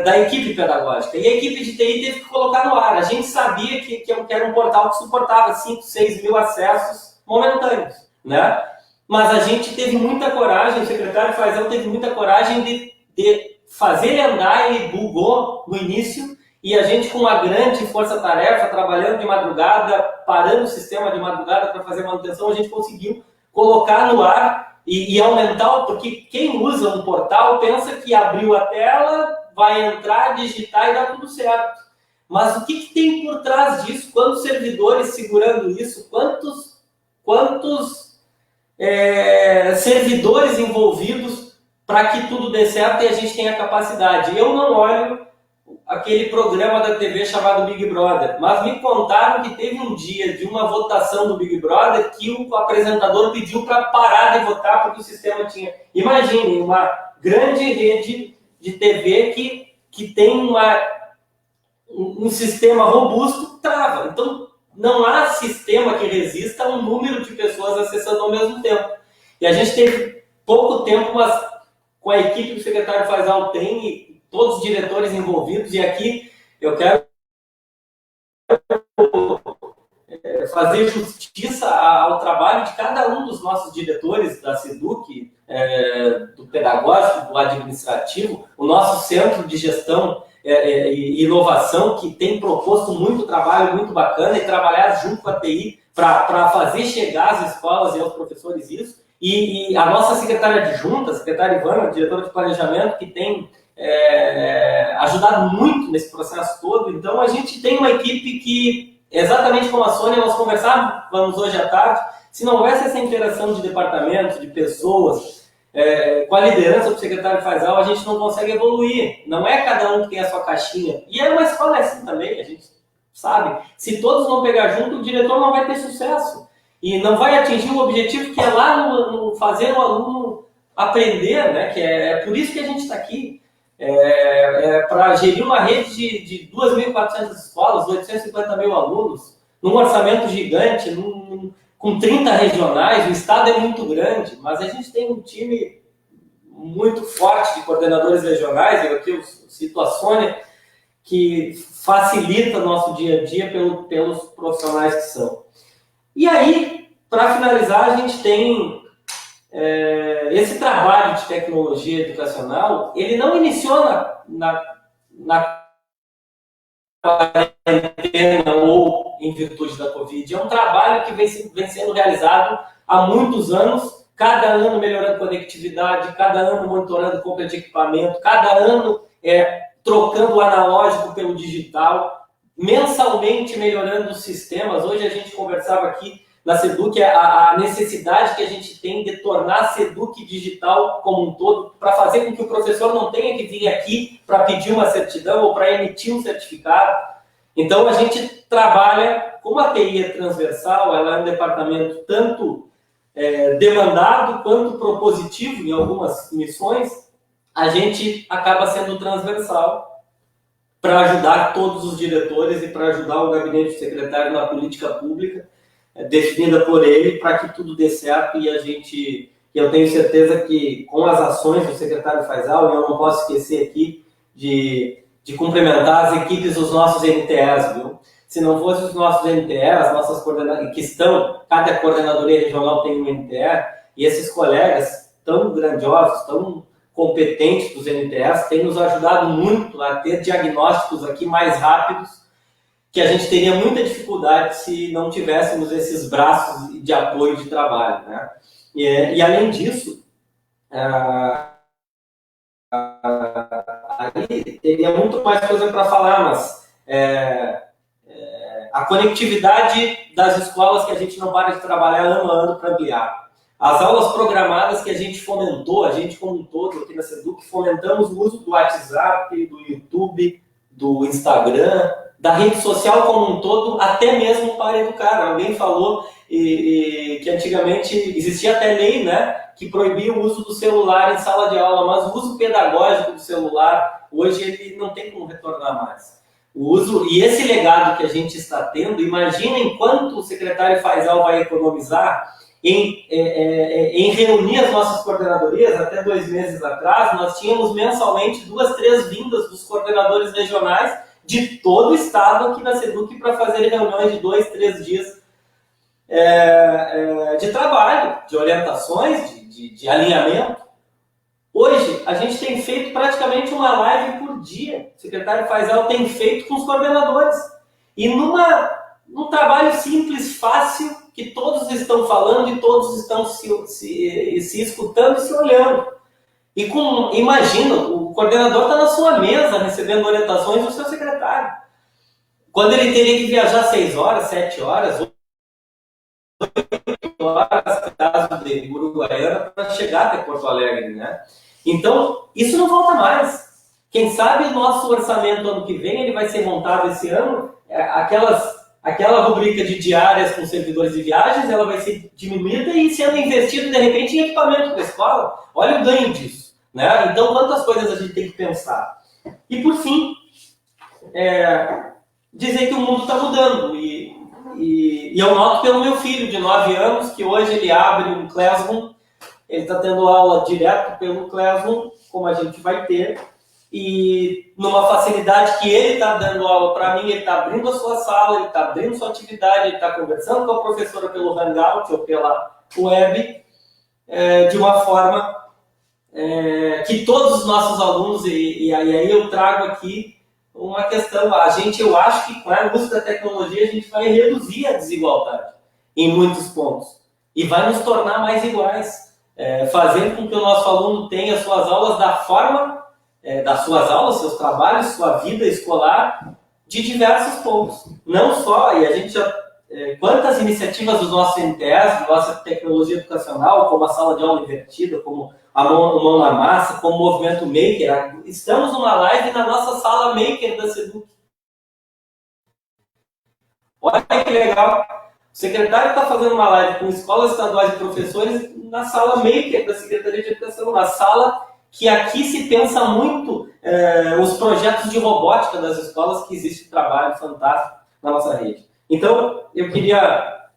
da equipe pedagógica. E a equipe de TI teve que colocar no ar. A gente sabia que era um portal que suportava 5, 6 mil acessos momentâneos, né? Mas a gente teve muita coragem, o secretário Fazão teve muita coragem de fazer ele andar, ele bugou no início, e a gente, com uma grande força-tarefa, trabalhando de madrugada, parando o sistema de madrugada para fazer manutenção, a gente conseguiu colocar no ar e aumentar, porque quem usa um portal pensa que abriu a tela, vai entrar, digitar e dá tudo certo. Mas o que tem por trás disso? Quantos servidores segurando isso? Quantos servidores envolvidos para que tudo dê certo e a gente tenha capacidade? Eu não olho aquele programa da TV chamado Big Brother, mas me contaram que teve um dia de uma votação do Big Brother que o apresentador pediu para parar de votar porque o sistema tinha... Imagine, uma grande rede de TV que tem um sistema robusto, trava. Então, não há sistema que resista a um número de pessoas acessando ao mesmo tempo. E a gente teve pouco tempo, mas com a equipe que o secretário Fazal tem e todos os diretores envolvidos, e aqui eu quero fazer justiça ao trabalho de cada um dos nossos diretores da SEDUC, do pedagógico, do administrativo, o nosso centro de gestão e inovação, que tem proposto muito trabalho, muito bacana, e trabalhar junto com a TI para fazer chegar às escolas e aos professores isso. E a nossa secretária adjunta, a secretária Ivana, diretora de planejamento, que tem ajudado muito nesse processo todo. Então, a gente tem uma equipe que, exatamente como a Sônia, nós conversávamos hoje à tarde, se não houvesse essa interação de departamentos, de pessoas, com a liderança do secretário Fazal, a gente não consegue evoluir. Não é cada um que tem a sua caixinha. E uma escola é assim também, a gente sabe. Se todos não pegar junto, o diretor não vai ter sucesso. E não vai atingir o objetivo que é lá no fazer o aluno aprender, né? Que é por isso que a gente está aqui. Para gerir uma rede de 2.400 escolas, 850 mil alunos, num orçamento gigante, com 30 regionais, o estado é muito grande, mas a gente tem um time muito forte de coordenadores regionais, eu aqui cito a Sônia, que facilita o nosso dia a dia pelos profissionais que são. E aí, para finalizar, a gente tem esse trabalho de tecnologia educacional, ele não iniciou na quarentena ou em virtude da Covid. É um trabalho que vem sendo realizado há muitos anos, cada ano melhorando conectividade, cada ano monitorando compra de equipamento, cada ano trocando o analógico pelo digital, mensalmente melhorando os sistemas. Hoje a gente conversava aqui na SEDUC a necessidade que a gente tem de tornar a SEDUC digital como um todo, para fazer com que o professor não tenha que vir aqui para pedir uma certidão ou para emitir um certificado. Então, a gente trabalha, como a TI é transversal, ela é um departamento tanto demandado quanto propositivo em algumas missões, a gente acaba sendo transversal para ajudar todos os diretores e para ajudar o gabinete do secretário na política pública definida por ele, para que tudo dê certo. E eu tenho certeza que com as ações do secretário Faisal, e eu não posso esquecer aqui de cumprimentar as equipes dos nossos NTEs, viu? Se não fossem os nossos NTEs, as nossas coordenadoras, que estão, cada coordenadoria regional tem um NTE, e esses colegas tão grandiosos, tão competentes dos NTEs, têm nos ajudado muito a ter diagnósticos aqui mais rápidos, que a gente teria muita dificuldade se não tivéssemos esses braços de apoio de trabalho, né? E além disso, aí teria muito mais coisa para falar, mas a conectividade das escolas que a gente não para de trabalhar ano a ano para ampliar. As aulas programadas que a gente fomentou, a gente como um todo aqui na SEDUC, fomentamos o uso do WhatsApp, do YouTube, do Instagram, da rede social como um todo, até mesmo para educar. Alguém falou que antigamente existia até lei, né, que proibia o uso do celular em sala de aula, mas o uso pedagógico do celular, hoje ele não tem como retornar mais. O uso, e esse legado que a gente está tendo, imaginem quanto o secretário Faisal vai economizar em reunir as nossas coordenadorias. Até 2 meses atrás, nós tínhamos mensalmente 2, 3 vindas dos coordenadores regionais de todo o estado aqui na SEDUC para fazer reuniões de 2, 3 dias de trabalho, de orientações, de alinhamento. Hoje, a gente tem feito praticamente uma live por dia. O secretário Faisal tem feito com os coordenadores. E num trabalho simples, fácil, que todos estão falando e todos estão se escutando e se olhando. E imagina, o coordenador está na sua mesa recebendo orientações do seu secretário. Quando ele teria que viajar 6 horas, 7 horas, 8 horas, caso de Uruguaiana, para chegar até Porto Alegre, né? Então, isso não volta mais. Quem sabe o nosso orçamento ano que vem, ele vai ser montado esse ano, aquela rubrica de diárias com servidores de viagens, ela vai ser diminuída e sendo investido, de repente, em equipamento da escola. Olha o ganho disso, né? Então, quantas coisas a gente tem que pensar. E, por fim, dizer que o mundo está mudando. E eu noto pelo meu filho, de 9 anos, que hoje ele abre um Classroom, ele está tendo aula direto pelo Classroom, como a gente vai ter, e numa facilidade que ele está dando aula para mim, ele está abrindo a sua sala, ele está abrindo sua atividade, ele está conversando com a professora pelo Hangout ou pela web, de uma forma que todos os nossos alunos, e aí eu trago aqui uma questão, eu acho que com o uso da tecnologia a gente vai reduzir a desigualdade em muitos pontos e vai nos tornar mais iguais, fazendo com que o nosso aluno tenha suas aulas da forma, das suas aulas, seus trabalhos, sua vida escolar, de diversos pontos. Não só, e a gente já, quantas iniciativas dos nossos NTEs, nossa tecnologia educacional, como a sala de aula invertida, como o Mão na Massa, como o Movimento Maker. Estamos numa live na nossa sala Maker da SEDUC. Olha que legal. O secretário está fazendo uma live com escolas estaduais e professores na sala Maker da Secretaria de Educação, na sala que aqui se pensa muito os projetos de robótica das escolas, que existe um trabalho fantástico na nossa rede. Então, eu queria,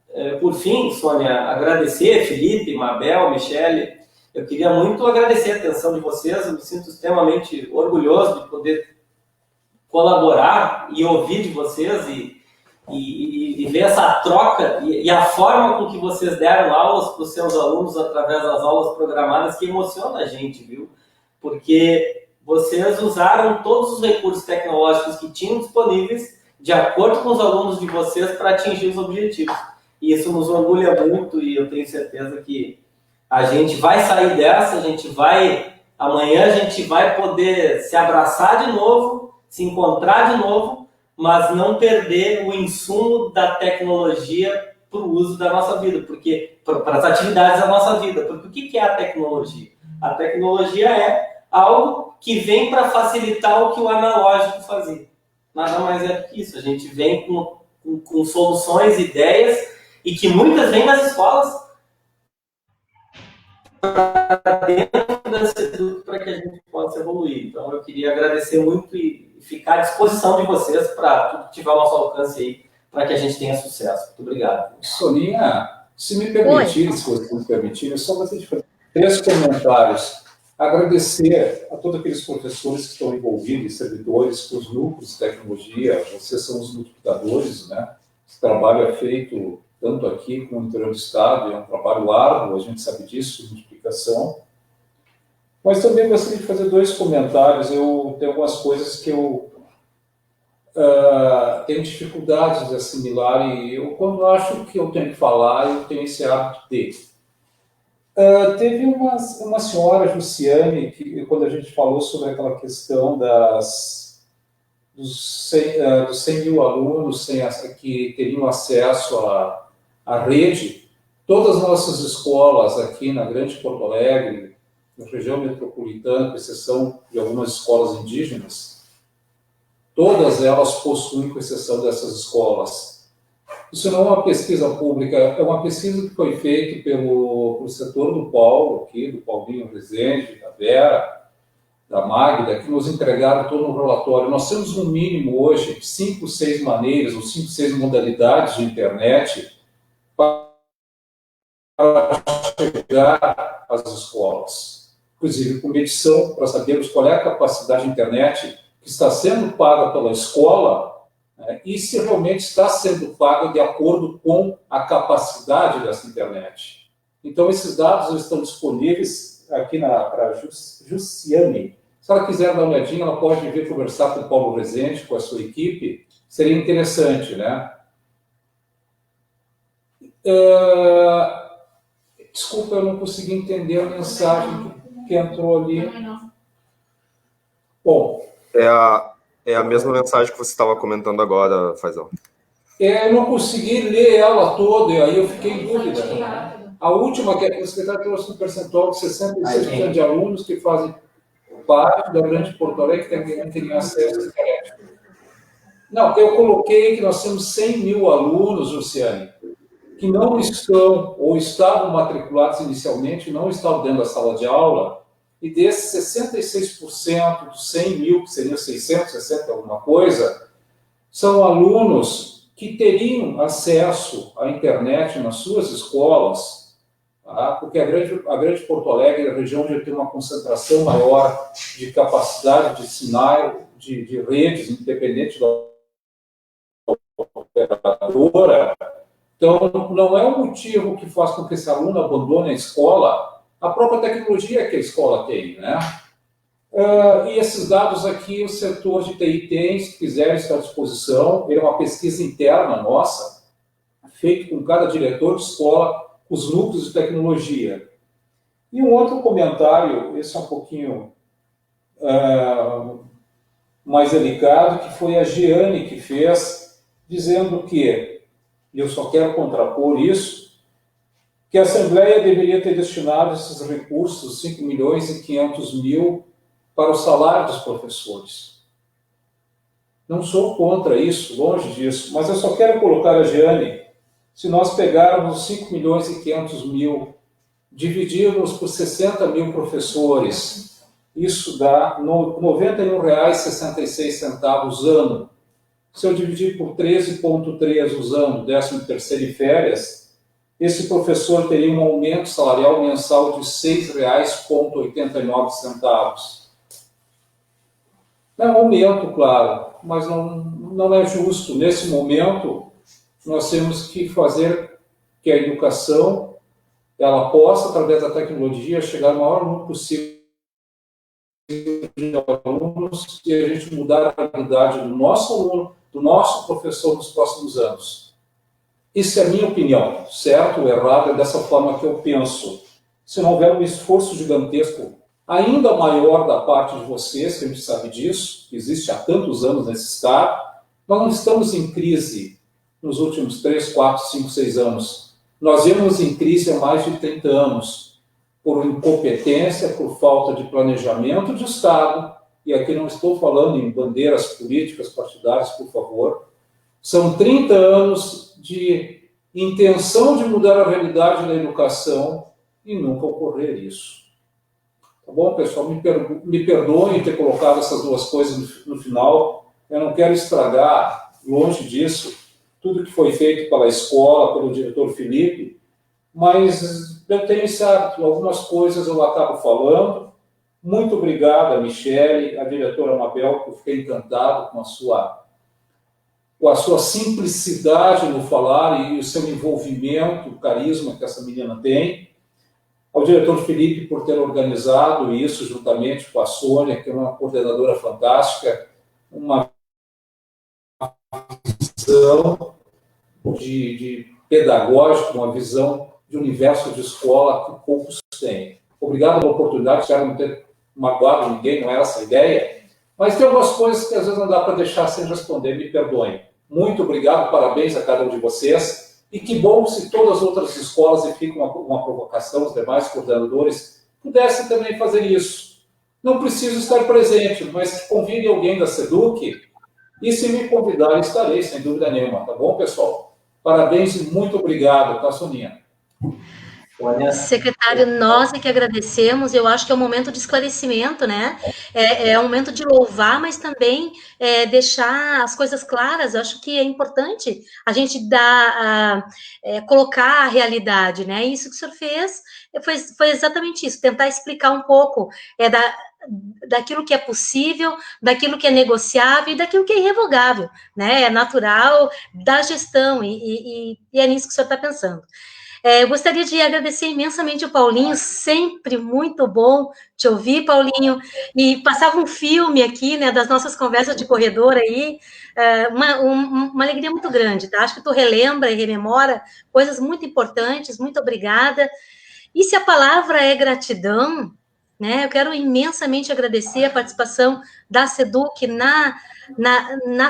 por fim, Sônia, agradecer Felipe, Mabel, Michele, Eu queria muito agradecer a atenção de vocês, eu me sinto extremamente orgulhoso de poder colaborar e ouvir de vocês e ver essa troca e a forma com que vocês deram aulas para os seus alunos através das aulas programadas, que emociona a gente, viu? Porque vocês usaram todos os recursos tecnológicos que tinham disponíveis de acordo com os alunos de vocês para atingir os objetivos. E isso nos orgulha muito e eu tenho certeza que a gente vai sair dessa, amanhã a gente vai poder se abraçar de novo, se encontrar de novo, mas não perder o insumo da tecnologia para o uso da nossa vida, porque para as atividades da nossa vida. Porque o que é a tecnologia? A tecnologia é algo que vem para facilitar o que o analógico fazia. Nada mais é do que isso. A gente vem com soluções, ideias, e que muitas vêm das escolas para dentro desse estudo para que a gente possa evoluir. Então, eu queria agradecer muito e ficar à disposição de vocês para tudo que tiver ao nosso alcance aí, para que a gente tenha sucesso. Muito obrigado. Soninha, se me permitir, se você me permitir, eu só gostaria de fazer 3 comentários. Agradecer a todos aqueles professores que estão envolvidos, servidores, com os núcleos de tecnologia, vocês são os multiplicadores, né? Esse trabalho é feito tanto aqui como no interior do estado, é um trabalho árduo, a gente sabe disso, de multiplicação. Mas também gostaria de fazer 2 comentários. Eu tenho algumas coisas que eu tenho dificuldades de assimilar e eu, quando acho que eu tenho que falar, eu tenho esse hábito de... teve uma senhora, Jussiane, que quando a gente falou sobre aquela questão dos 100 mil alunos que teriam acesso à rede, todas as nossas escolas aqui na Grande Porto Alegre, na região metropolitana, com exceção de algumas escolas indígenas, todas elas possuem, com exceção dessas escolas. Isso não é uma pesquisa pública, é uma pesquisa que foi feita pelo setor do Paulo, aqui, do Paulinho Rezende, da Vera, da Magda, que nos entregaram todo um relatório. Nós temos, no mínimo, hoje, 5, 6 maneiras, ou 5, 6 modalidades de internet para chegar às escolas. Inclusive, com medição, para sabermos qual é a capacidade de internet que está sendo paga pela escola, e se realmente está sendo pago de acordo com a capacidade dessa internet. Então, esses dados estão disponíveis aqui para Jussiane. Se ela quiser dar uma olhadinha, ela pode vir conversar com o Paulo Rezende, com a sua equipe. Seria interessante, né? Desculpa, eu não consegui entender a mensagem que entrou ali. Bom... É a mesma mensagem que você estava comentando agora, Fazão. Eu não consegui ler ela toda, e aí eu fiquei em dúvida. A última, que a secretária trouxe um percentual de 66% de alunos que fazem parte da Grande Porto Alegre que não teriam acesso à internet. Não, eu coloquei que nós temos 100 mil alunos, Luciane, que não estão, ou estavam matriculados inicialmente, não estavam dentro da sala de aula, e desses 66% dos 100 mil, que seriam 660 alguma coisa, são alunos que teriam acesso à internet nas suas escolas, tá? Porque a grande Porto Alegre é a região onde tem uma concentração maior de capacidade de sinal, de redes, independente da operadora. Então, não é o motivo que faz com que esse aluno abandone a escola, a própria tecnologia que a escola tem, né? E esses dados aqui o setor de TI tem, se quiser, está à disposição. É uma pesquisa interna nossa, feita com cada diretor de escola, os núcleos de tecnologia. E um outro comentário, esse é um pouquinho mais delicado, que foi a Giane que fez, dizendo que, e eu só quero contrapor isso, que a Assembleia deveria ter destinado esses recursos, 5 milhões e 500 mil, para o salário dos professores. Não sou contra isso, longe disso, mas eu só quero colocar a Giane, se nós pegarmos 5 milhões e 500 mil, dividirmos por 60 mil professores, isso dá R$ 91,66 ano. Se eu dividir por 13,3 usando 13º e férias, esse professor teria um aumento salarial mensal de R$ 6,89. É um aumento, claro, mas não é justo. Nesse momento, nós temos que fazer que a educação ela possa, através da tecnologia, chegar ao maior número possível de alunos e a gente mudar a realidade do nosso aluno, do nosso professor nos próximos anos. Isso é a minha opinião, certo ou errado, é dessa forma que eu penso. Se não houver um esforço gigantesco, ainda maior da parte de vocês, que a gente sabe disso, que existe há tantos anos nesse estado, nós não estamos em crise nos últimos 3, 4, 5, 6 anos. Nós vemos em crise há mais de 30 anos, por incompetência, por falta de planejamento de Estado, e aqui não estou falando em bandeiras políticas partidárias, por favor. São 30 anos de intenção de mudar a realidade da educação e nunca ocorrer isso. Tá bom, pessoal? Me perdoem ter colocado essas duas coisas no final. Eu não quero estragar, longe disso, tudo que foi feito pela escola, pelo diretor Felipe, mas eu tenho esse hábito, algumas coisas eu acabo falando. Muito obrigado a Michele, a diretora Mabel, que eu fiquei encantado com a sua simplicidade no falar e o seu envolvimento, o carisma que essa menina tem. Ao diretor Felipe por ter organizado isso juntamente com a Sônia, que é uma coordenadora fantástica, uma visão de pedagógica, uma visão de universo de escola que poucos têm. Obrigado pela oportunidade, espero não ter magoado ninguém, não era essa a ideia, mas tem algumas coisas que às vezes não dá para deixar sem responder, me perdoem. Muito obrigado, parabéns a cada um de vocês, e que bom se todas as outras escolas, e fica uma provocação, os demais coordenadores, pudessem também fazer isso. Não preciso estar presente, mas que convide alguém da SEDUC, e se me convidarem, estarei, sem dúvida nenhuma, tá bom, pessoal? Parabéns e muito obrigado, tá, Soninha? Secretário, nós é que agradecemos, eu acho que é um momento de esclarecimento, né? É um momento de louvar, mas também deixar as coisas claras. Eu acho que é importante a gente colocar a realidade, né? Isso que o senhor fez foi exatamente isso, tentar explicar um pouco daquilo que é possível, daquilo que é negociável e daquilo que é irrevogável, né? É natural da gestão e é nisso que o senhor está pensando. Eu gostaria de agradecer imensamente o Paulinho, sempre muito bom te ouvir, Paulinho, e passava um filme aqui, né, das nossas conversas de corredor aí, uma alegria muito grande, tá? Acho que tu relembra e rememora coisas muito importantes, muito obrigada. E se a palavra é gratidão, né, eu quero imensamente agradecer a participação da SEDUC na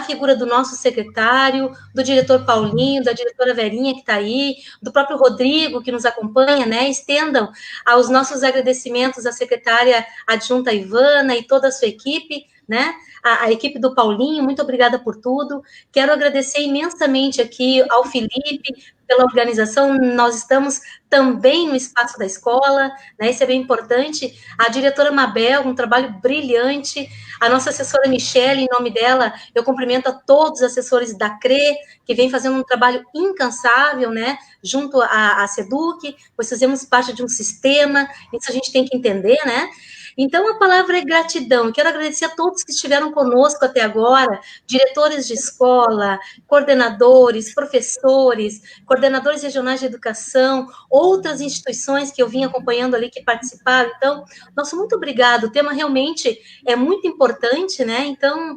figura do nosso secretário, do diretor Paulinho, da diretora Verinha, que está aí, do próprio Rodrigo, que nos acompanha, né? Estendam aos nossos agradecimentos à secretária adjunta Ivana e toda a sua equipe, né? A equipe do Paulinho, muito obrigada por tudo. Quero agradecer imensamente aqui ao Felipe pela organização. Nós estamos também no espaço da escola, né? Isso é bem importante. A diretora Mabel, um trabalho brilhante. A nossa assessora Michele, em nome dela, eu cumprimento a todos os assessores da CRE, que vem fazendo um trabalho incansável, né? Junto à SEDUC, pois fazemos parte de um sistema, isso a gente tem que entender, né? Então, a palavra é gratidão. Quero agradecer a todos que estiveram conosco até agora, diretores de escola, coordenadores, professores, coordenadores regionais de educação, outras instituições que eu vim acompanhando ali, que participaram. Então, nosso muito obrigado. O tema realmente é muito importante, né? Então,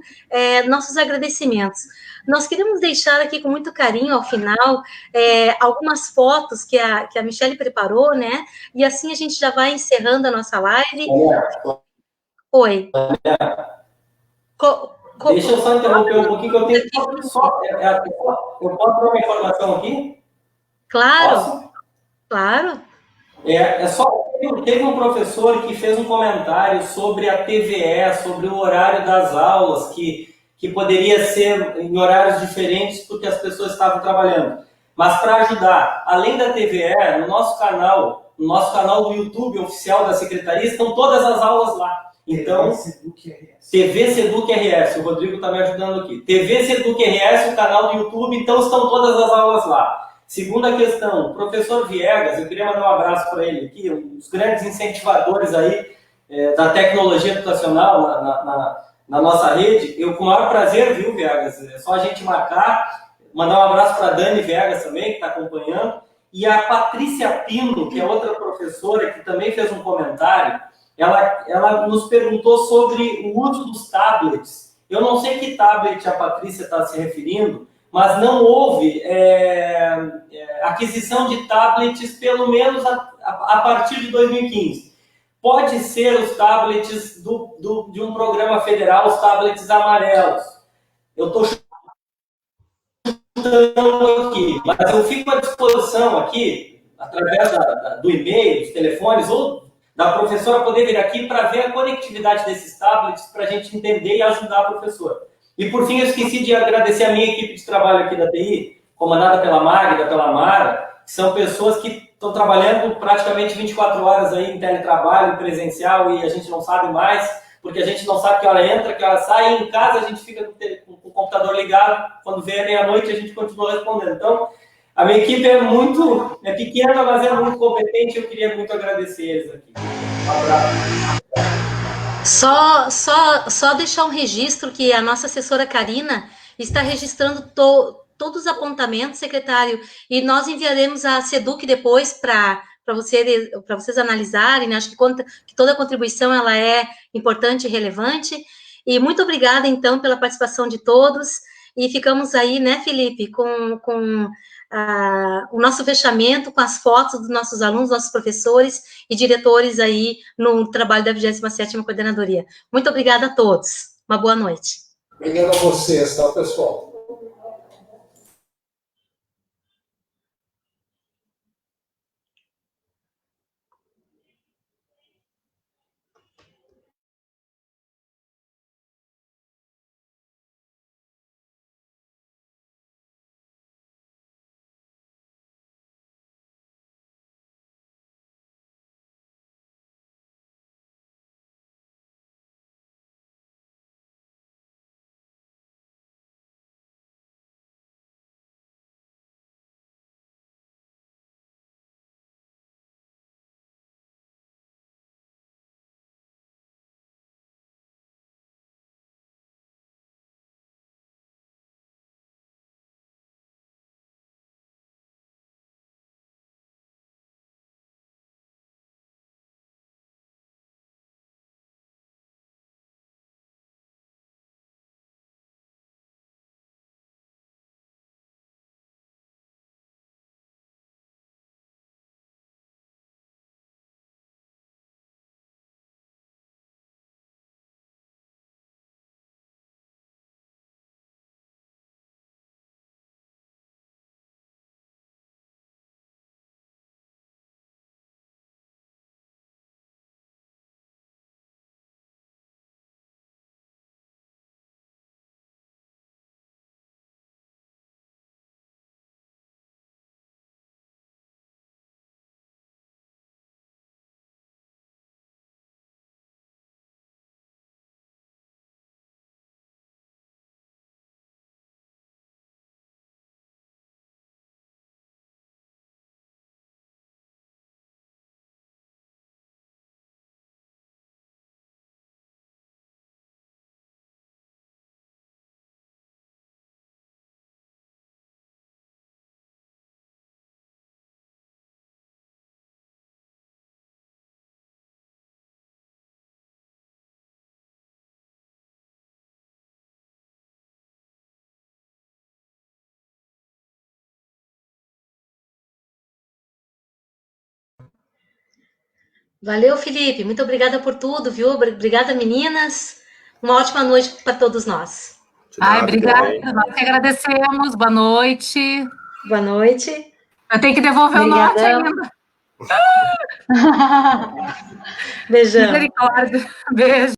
nossos agradecimentos. Nós queremos deixar aqui com muito carinho, ao final, algumas fotos que a Michele preparou, né? E assim a gente já vai encerrando a nossa live. Oi. Deixa eu só interromper um pouquinho, que eu tenho só... Eu posso dar uma informação aqui? Claro. Posso? Claro. Teve um professor que fez um comentário sobre a TVE, sobre o horário das aulas, que poderia ser em horários diferentes porque as pessoas estavam trabalhando. Mas para ajudar, além da TVE, no nosso canal do YouTube oficial da Secretaria, estão todas as aulas lá. Então, TV SEDUC RS, o Rodrigo está me ajudando aqui. TV SEDUC RS, o canal do YouTube, então estão todas as aulas lá. Segunda questão, o professor Viegas, eu queria mandar um abraço para ele aqui, um dos grandes incentivadores aí da tecnologia educacional na nossa rede. Eu, com o maior prazer, viu, Viegas? É só a gente marcar. Mandar um abraço para a Dani Viegas também, que está acompanhando. E a Patrícia Pino, que é outra professora, que também fez um comentário, ela nos perguntou sobre o uso dos tablets. Eu não sei que tablet a Patrícia está se referindo, mas não houve aquisição de tablets, pelo menos a partir de 2015. Pode ser os tablets de um programa federal, os tablets amarelos. Eu estou chutando aqui, mas eu fico à disposição aqui, através do e-mail, dos telefones, ou da professora poder vir aqui para ver a conectividade desses tablets, para a gente entender e ajudar a professora. E, por fim, eu esqueci de agradecer a minha equipe de trabalho aqui da TI, comandada pela Magda, pela Mara, que são pessoas que estão trabalhando praticamente 24 horas aí em teletrabalho, presencial, e a gente não sabe mais, porque a gente não sabe que hora entra, que hora sai, e em casa a gente fica com o computador ligado, quando vem a meia-noite a gente continua respondendo. Então, a minha equipe é pequena, mas é muito competente, eu queria muito agradecer eles aqui. Um abraço. Só deixar um registro que a nossa assessora Karina está registrando todos os apontamentos, secretário, e nós enviaremos a SEDUC depois para vocês analisarem, né? Acho que toda a contribuição ela é importante e relevante, e muito obrigada, então, pela participação de todos, e ficamos aí, né, Felipe, com o nosso fechamento, com as fotos dos nossos alunos, nossos professores e diretores aí no trabalho da 27ª Coordenadoria. Muito obrigada a todos. Uma boa noite. Obrigado a vocês, tá, pessoal? Valeu, Felipe. Muito obrigada por tudo, viu? Obrigada, meninas. Uma ótima noite para todos nós. Obrigada. Nós que agradecemos. Boa noite. Boa noite. Eu tenho que devolver o norte ainda. Beijão. Misericórdia. Beijo.